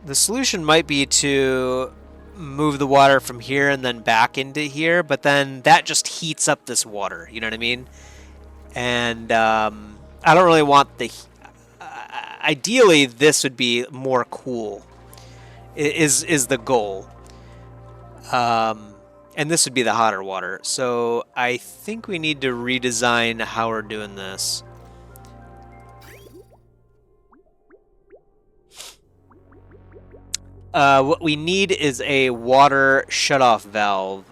The solution might be to move the water from here and then back into here, but then that just heats up this water, you know what I mean? And I don't really want the... ideally, this would be more cool, is the goal. And this would be the hotter water. So I think we need to redesign how we're doing this. What we need is a water shutoff valve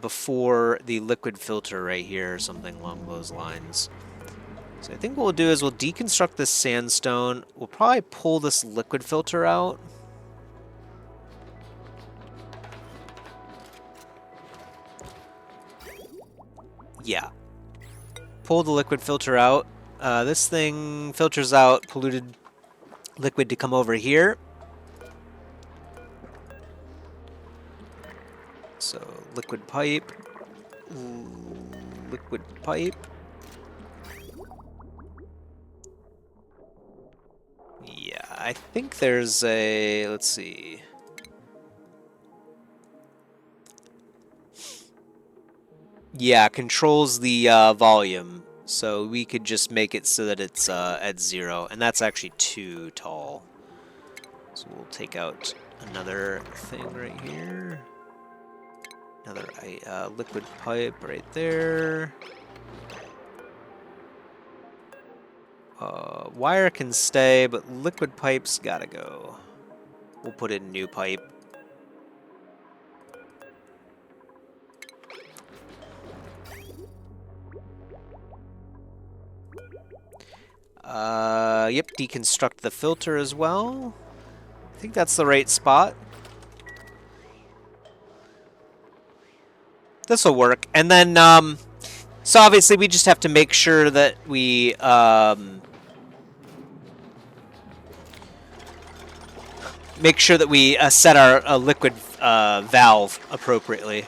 before the liquid filter right here, or something along those lines. So I think what we'll do is we'll deconstruct this sandstone. We'll probably pull this liquid filter out. Yeah. Pull the liquid filter out. This thing filters out polluted liquid to come over here. Liquid pipe. Liquid pipe. Yeah, I think there's a... Let's see. Yeah, controls the volume. So we could just make it so that it's at 0. And that's actually too tall. So we'll take out another thing right here. Another liquid pipe right there. Wire can stay, but liquid pipe's gotta go. We'll put in new pipe. Yep, deconstruct the filter as well. I think that's the right spot. This'll work. And then, so obviously we just have to make sure that we, set our liquid valve appropriately.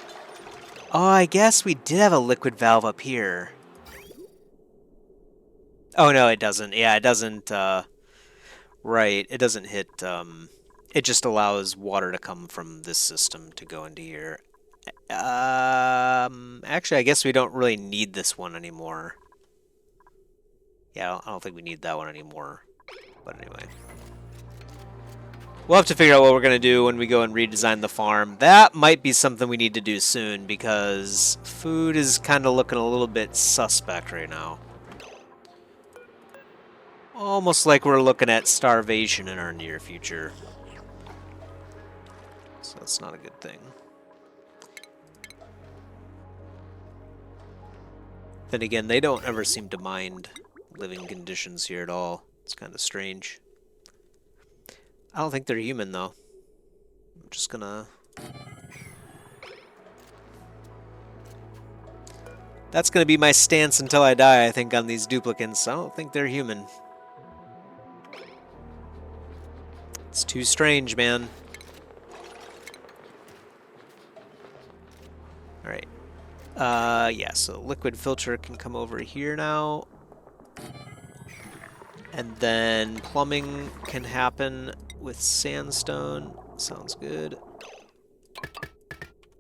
Oh, I guess we did have a liquid valve up here. Oh, no, it doesn't. Yeah, it doesn't, right, it doesn't hit, it just allows water to come from this system to go into here. Actually, I guess we don't really need this one anymore. Yeah, I don't think we need that one anymore. But anyway. We'll have to figure out what we're going to do when we go and redesign the farm. That might be something we need to do soon, because food is kind of looking a little bit suspect right now. Almost like we're looking at starvation in our near future. So that's not a good thing. Then again, they don't ever seem to mind living conditions here at all. It's kind of strange. I don't think they're human, though. I'm just gonna... That's gonna be my stance until I die, I think, on these duplicants. I don't think they're human. It's too strange, man. Alright. Yeah, so liquid filter can come over here now. And then plumbing can happen with sandstone. Sounds good.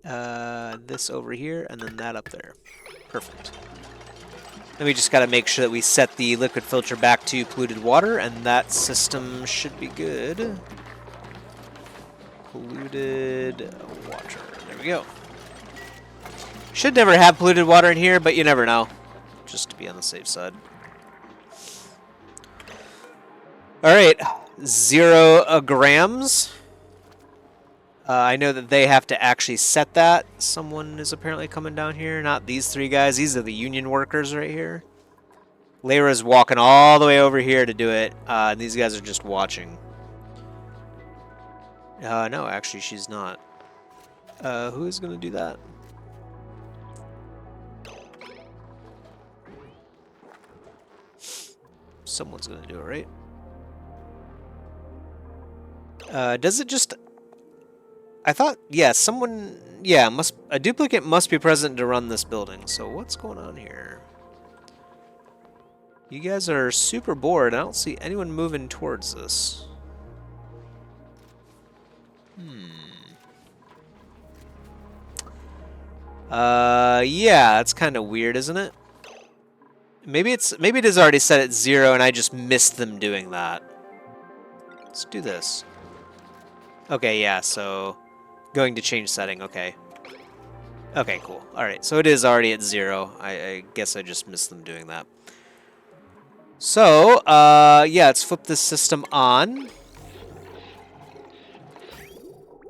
This over here, and then that up there. Perfect. Then we just got to make sure that we set the liquid filter back to polluted water, and that system should be good. Polluted water. There we go. Should never have polluted water in here, but you never know. Just to be on the safe side. Alright. 0 grams. I know that they have to actually set that. Someone is apparently coming down here. Not these 3 guys. These are the union workers right here. Layra's walking all the way over here to do it. And these guys are just watching. No, actually, she's not. Who is going to do that? Someone's going to do it, right? Does it just... I thought, yeah, someone... Yeah, a duplicate must be present to run this building. So what's going on here? You guys are super bored. I don't see anyone moving towards this. Yeah, that's kind of weird, isn't it? Maybe it is already set at 0 and I just missed them doing that. Let's do this. Okay, yeah, so going to change setting, okay. Okay, cool. Alright, so it is already at 0. I guess I just missed them doing that. So, yeah, let's flip this system on.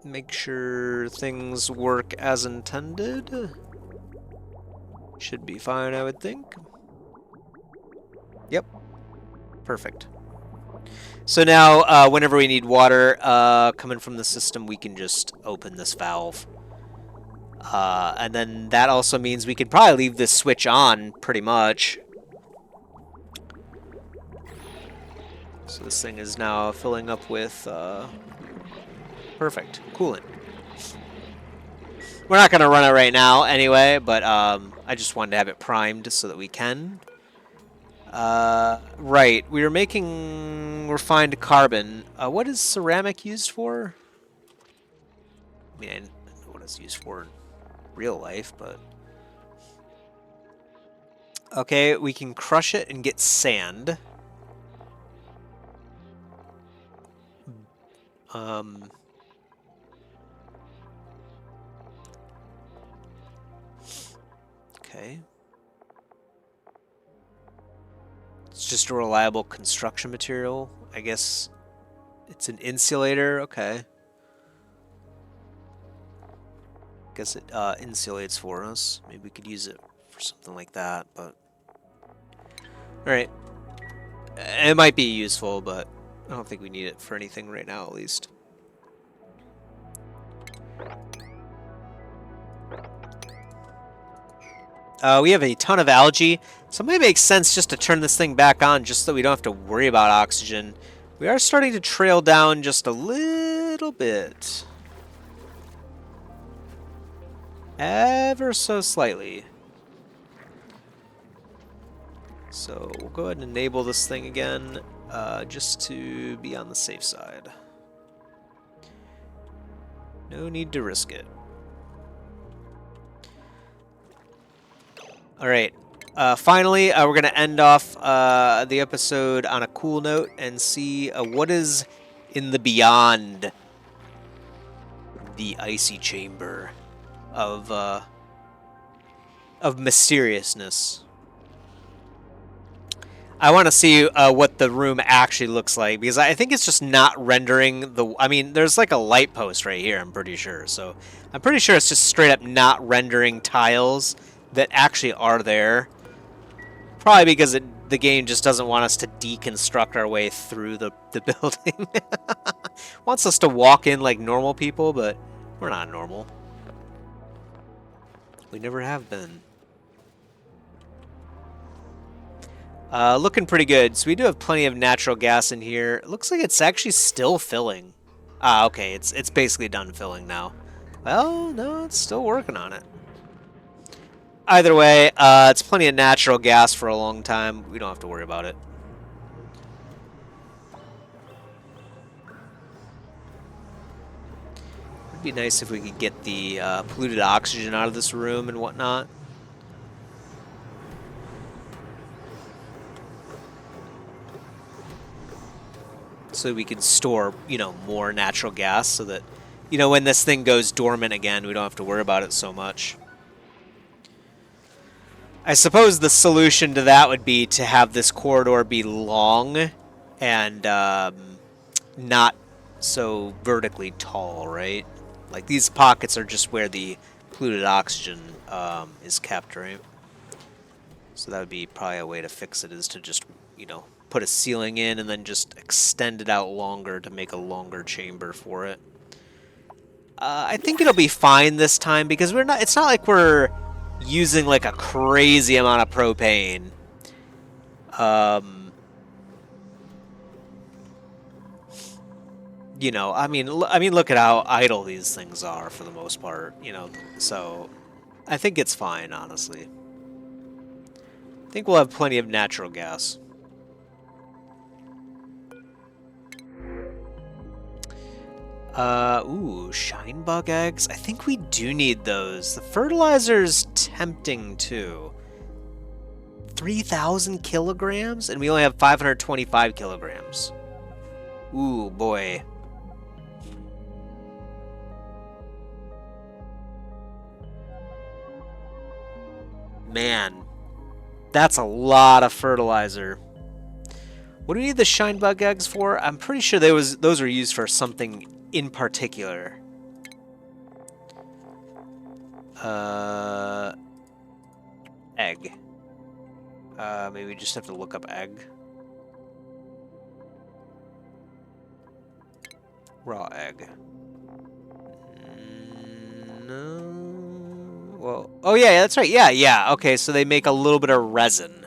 Make sure things work as intended. Should be fine, I would think. Yep. Perfect. So now, whenever we need water coming from the system, we can just open this valve. And then that also means we could probably leave this switch on, pretty much. So this thing is now filling up with... perfect. Coolant. We're not going to run it right now anyway, but I just wanted to have it primed so that we can. Right, we were making refined carbon. What is ceramic used for? I mean, I don't know what it's used for in real life, but... Okay, we can crush it and get sand. Okay. It's just a reliable construction material. I guess it's an insulator. Okay. Guess it insulates for us. Maybe we could use it for something like that, but... Alright. It might be useful, but I don't think we need it for anything right now, at least. We have a ton of algae, so it might make sense just to turn this thing back on just so we don't have to worry about oxygen. We are starting to trail down just a little bit. Ever so slightly. So we'll go ahead and enable this thing again, just to be on the safe side. No need to risk it. Alright, finally, we're going to end off the episode on a cool note and see what is in the beyond the icy chamber of mysteriousness. I want to see what the room actually looks like, because I think it's just not rendering the... I mean, there's like a light post right here, I'm pretty sure. So I'm pretty sure it's just straight up not rendering tiles that actually are there. Probably because the game just doesn't want us to deconstruct our way through the building. Wants us to walk in like normal people, but we're not normal. We never have been. Looking pretty good. So we do have plenty of natural gas in here. It looks like it's actually still filling. Ah, okay. It's basically done filling now. Well, no, it's still working on it. Either way, it's plenty of natural gas for a long time. We don't have to worry about it. It'd be nice if we could get the polluted oxygen out of this room and whatnot. So we can store, you know, more natural gas so that, you know, when this thing goes dormant again, we don't have to worry about it so much. I suppose the solution to that would be to have this corridor be long and not so vertically tall, right? Like, these pockets are just where the polluted oxygen is kept, right? So that would be probably a way to fix it, is to just, you know, put a ceiling in and then just extend it out longer to make a longer chamber for it. I think it'll be fine this time, because we're not... It's not like we're using like a crazy amount of propane. You know, I mean, look at how idle these things are for the most part. You know, so I think it's fine, honestly. I think we'll have plenty of natural gas. Ooh, shine bug eggs. I think we do need those. The fertilizer's tempting too. 3,000 kilograms? And we only have 525 kilograms. Ooh, boy. Man, that's a lot of fertilizer. What do we need the shine bug eggs for? I'm pretty sure those were used for something in particular. Egg. Maybe we just have to look up egg. Raw egg. No. Well, oh yeah, that's right. Yeah. Okay, so they make a little bit of resin.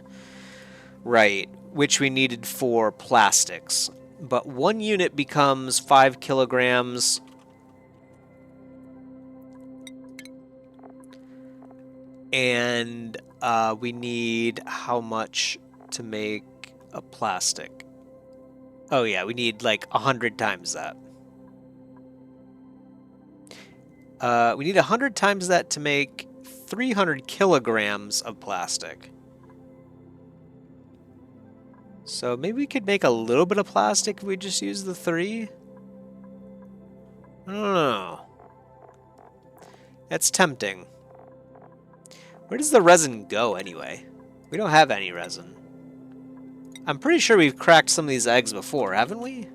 Right, which we needed for plastics. But 1 unit becomes 5 kilograms. And we need how much to make a plastic? Oh yeah, we need like 100 times that. We need 100 times that to make 300 kilograms of plastic. So maybe we could make a little bit of plastic if we just use the 3? I don't know. That's tempting. Where does the resin go anyway? We don't have any resin. I'm pretty sure we've cracked some of these eggs before, haven't we?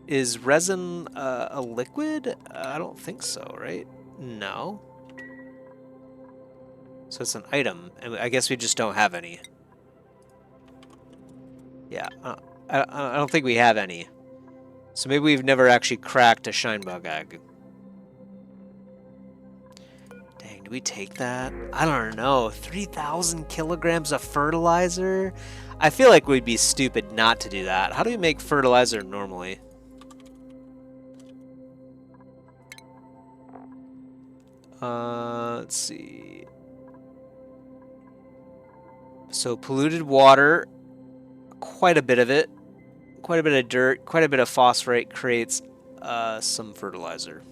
Is resin a liquid? I don't think so, right? No. So it's an item, and I guess we just don't have any. Yeah, I don't think we have any. So maybe we've never actually cracked a Shinebug egg. Dang, do we take that? I don't know. 3,000 kilograms of fertilizer? I feel like we'd be stupid not to do that. How do we make fertilizer normally? Let's see. So polluted water, quite a bit of it, quite a bit of dirt, quite a bit of phosphorate creates some fertilizer.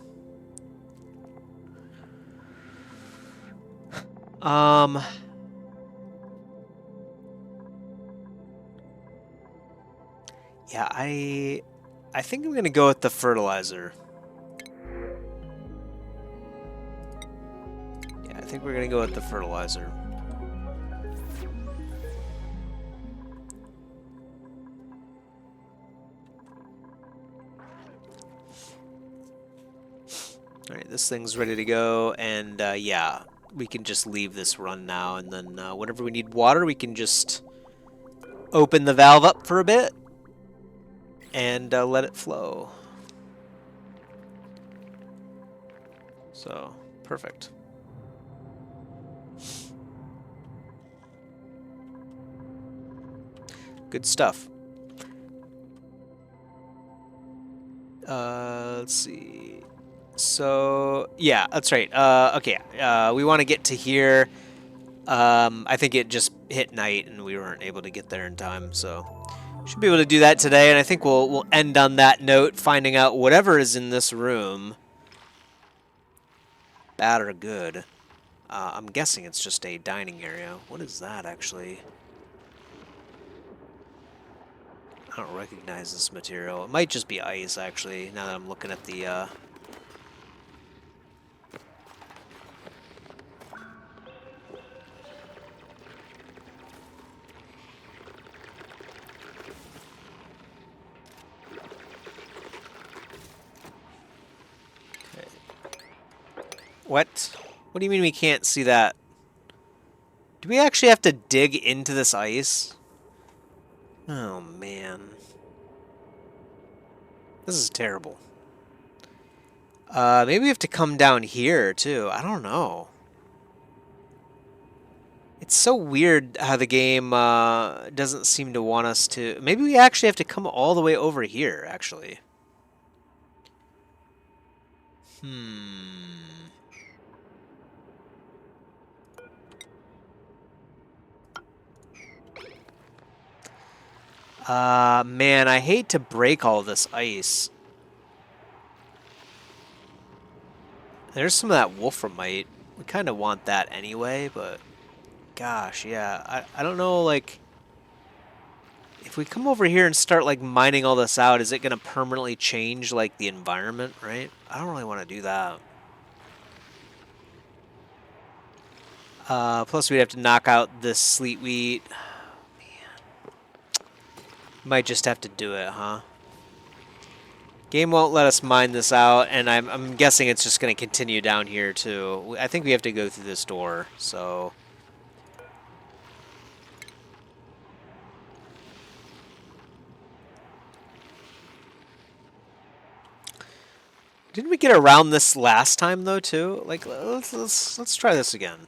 Yeah, I think I'm gonna go with the fertilizer. Yeah, I think we're gonna go with the fertilizer. All right, this thing's ready to go, and yeah, we can just leave this run now, and then whenever we need water, we can just open the valve up for a bit and let it flow. So, perfect. Good stuff. Let's see. So, yeah, that's right. Okay, we want to get to here. I think it just hit night and we weren't able to get there in time, so should be able to do that today. And I think we'll end on that note, finding out whatever is in this room, bad or good. I'm guessing it's just a dining area. What is that actually? I don't recognize this material. It might just be ice, actually, now that I'm looking at the What? What do you mean we can't see that? Do we actually have to dig into this ice? Oh, man. This is terrible. Maybe we have to come down here, too. I don't know. It's so weird how the game doesn't seem to want us to... Maybe we actually have to come all the way over here, actually. Man, I hate to break all this ice. There's some of that wolframite. We kind of want that anyway, but... Gosh, yeah. I don't know, like... If we come over here and start, like, mining all this out, is it going to permanently change, like, the environment, right? I don't really want to do that. Plus, we'd have to knock out this sleet wheat. Man. Might just have to do it, huh? Game won't let us mine this out, and I'm guessing it's just going to continue down here, too. I think we have to go through this door, so... Didn't we get around this last time, though, too? Like, let's try this again.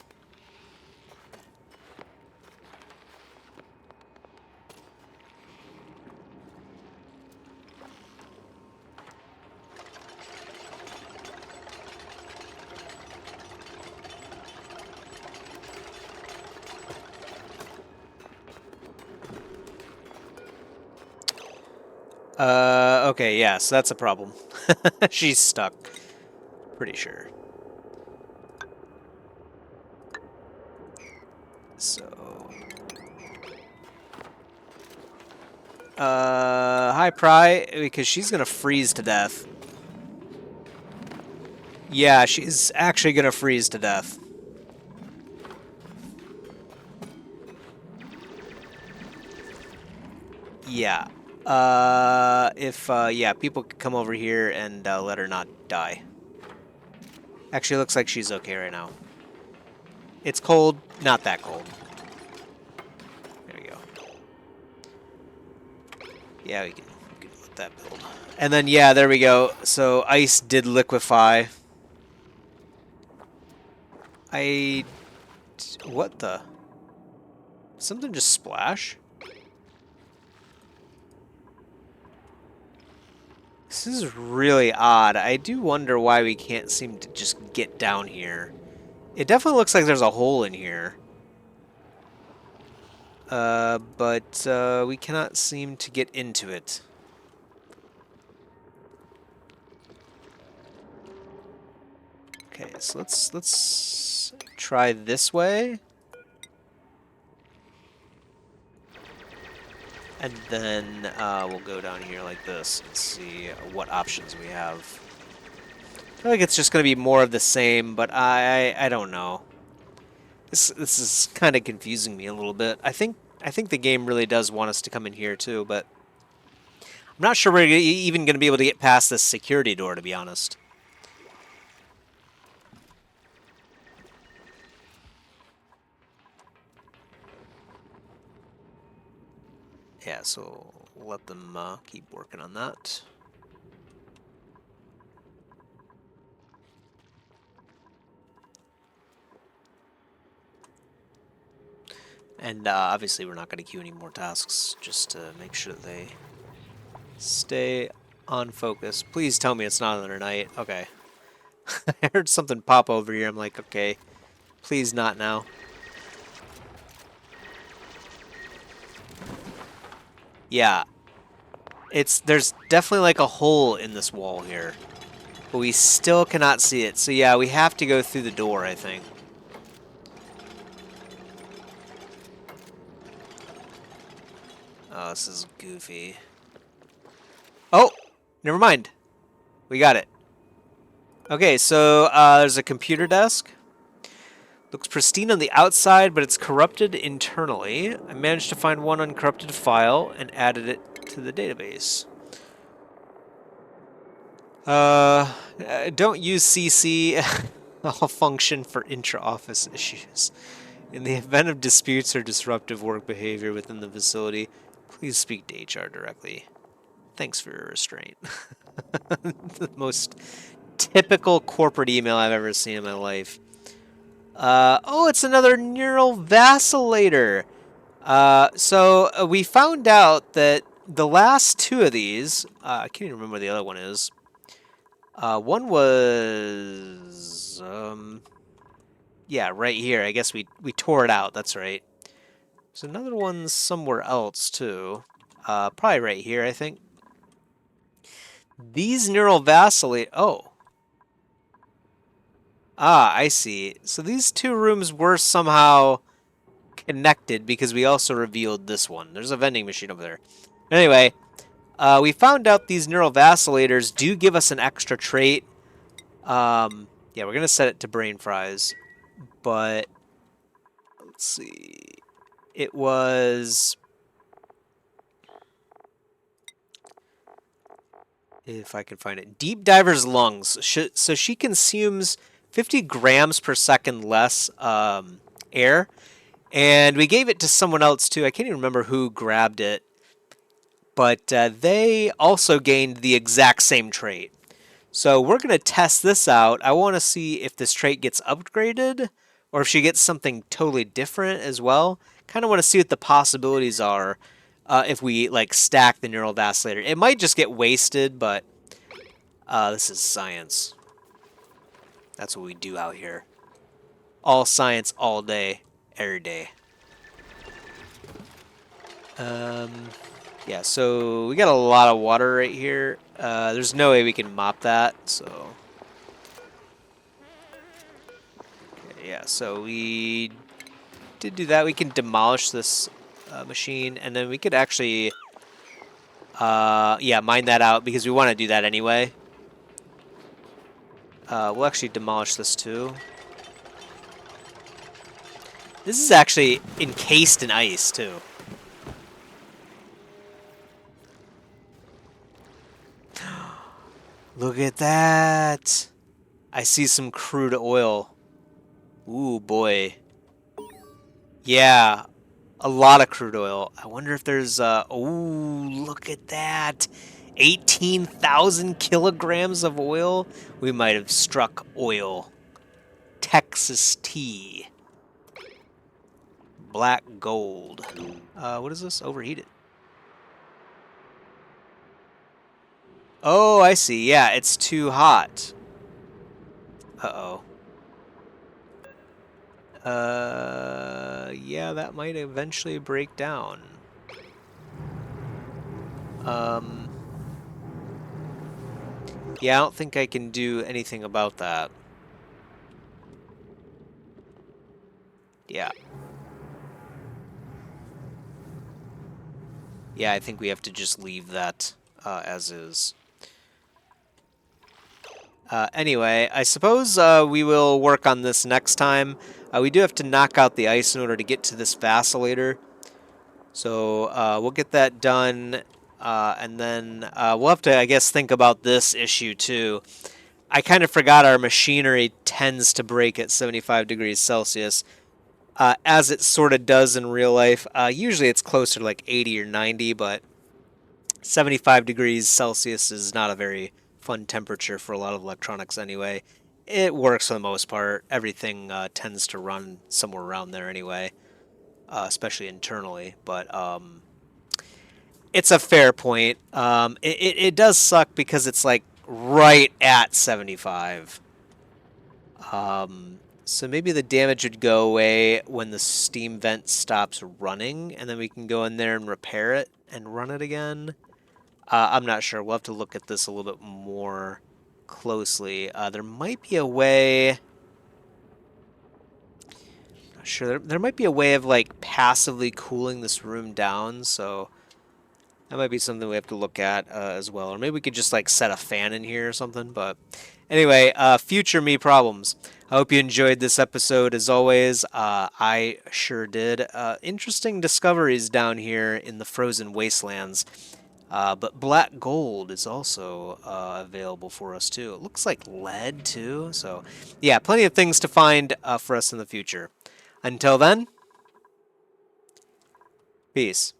Okay, yeah, so that's a problem. She's stuck. Pretty sure. So... hi, Pry, because she's gonna freeze to death. Yeah, she's actually gonna freeze to death. Yeah. Yeah, people could come over here and let her not die. Actually, looks like she's okay right now. It's cold, not that cold. There we go. Yeah, we can let that build. And then, yeah, there we go. So, ice did liquefy. What the? Something just splash? This is really odd. I do wonder why we can't seem to just get down here. It definitely looks like there's a hole in here. But we cannot seem to get into it. Okay, so let's try this way. And then we'll go down here like this and see what options we have. I feel like it's just going to be more of the same, but I don't know. This is kind of confusing me a little bit. I think the game really does want us to come in here too, but I'm not sure we're even going to be able to get past this security door, to be honest. Yeah, so let them keep working on that. And obviously we're not going to queue any more tasks, just to make sure that they stay on focus. Please tell me it's not another night. Okay. I heard something pop over here. I'm like, okay, please not now. Yeah. There's definitely like a hole in this wall here. But we still cannot see it. So yeah, we have to go through the door, I think. Oh, this is goofy. Oh! Never mind. We got it. Okay, so there's a computer desk. Looks pristine on the outside, but it's corrupted internally. I managed to find one uncorrupted file and added it to the database. Don't use CC. I'll function for intra-office issues. In the event of disputes or disruptive work behavior within the facility, please speak to HR directly. Thanks for your restraint. The most typical corporate email I've ever seen in my life. Oh, it's another neural vacillator. So we found out that the last two of these, I can't even remember where the other one is. One was, yeah, right here. I guess we tore it out. That's right. There's another one somewhere else too. Probably right here, I think. These neural vacillate. Oh. Ah, I see. So these two rooms were somehow connected because we also revealed this one. There's a vending machine over there. Anyway, we found out these neural vacillators do give us an extra trait. Yeah, we're going to set it to brain fries. But, let's see. It was... If I can find it. Deep Diver's lungs. So she consumes 50 grams per second less air. And we gave it to someone else too. I can't even remember who grabbed it. But they also gained the exact same trait. So we're going to test this out. I want to see if this trait gets upgraded or if she gets something totally different as well. Kind of want to see what the possibilities are if we like stack the neural vacillator. It might just get wasted, but this is science. That's what we do out here. All science, all day, every day. Yeah, so we got a lot of water right here. There's no way we can mop that, so... Okay, yeah, so we did do that. We can demolish this machine, and then we could actually, yeah, mine that out, because we want to do that anyway. We'll actually demolish this too. This is actually encased in ice, too. Look at that! I see some crude oil. Ooh, boy. Yeah, a lot of crude oil. I wonder if there's, ooh, look at that! 18,000 kilograms of oil? We might have struck oil. Texas tea. Black gold. What is this? Overheated. Oh, I see. Yeah, it's too hot. Uh-oh. Yeah, that might eventually break down. Yeah, I don't think I can do anything about that. Yeah. Yeah, I think we have to just leave that as is. Anyway, I suppose we will work on this next time. We do have to knock out the ice in order to get to this vacillator. So we'll get that done, and then we'll have to, I guess, think about this issue too. I kind of forgot our machinery tends to break at 75 degrees Celsius, as it sort of does in real life. Usually it's closer to like 80 or 90, but 75 degrees Celsius is not a very fun temperature for a lot of electronics anyway. It works for the most part. Everything tends to run somewhere around there anyway, especially internally. But it's a fair point. It does suck because it's like right at 75. So maybe the damage would go away when the steam vent stops running, and then we can go in there and repair it and run it again. I'm not sure. We'll have to look at this a little bit more closely. There might be a way... Not sure. There might be a way of like passively cooling this room down, so that might be something we have to look at as well. Or maybe we could just like set a fan in here or something. But anyway, future me problems. I hope you enjoyed this episode as always. I sure did. Interesting discoveries down here in the frozen wastelands. But black gold is also available for us too. It looks like lead too. So yeah, plenty of things to find for us in the future. Until then, peace.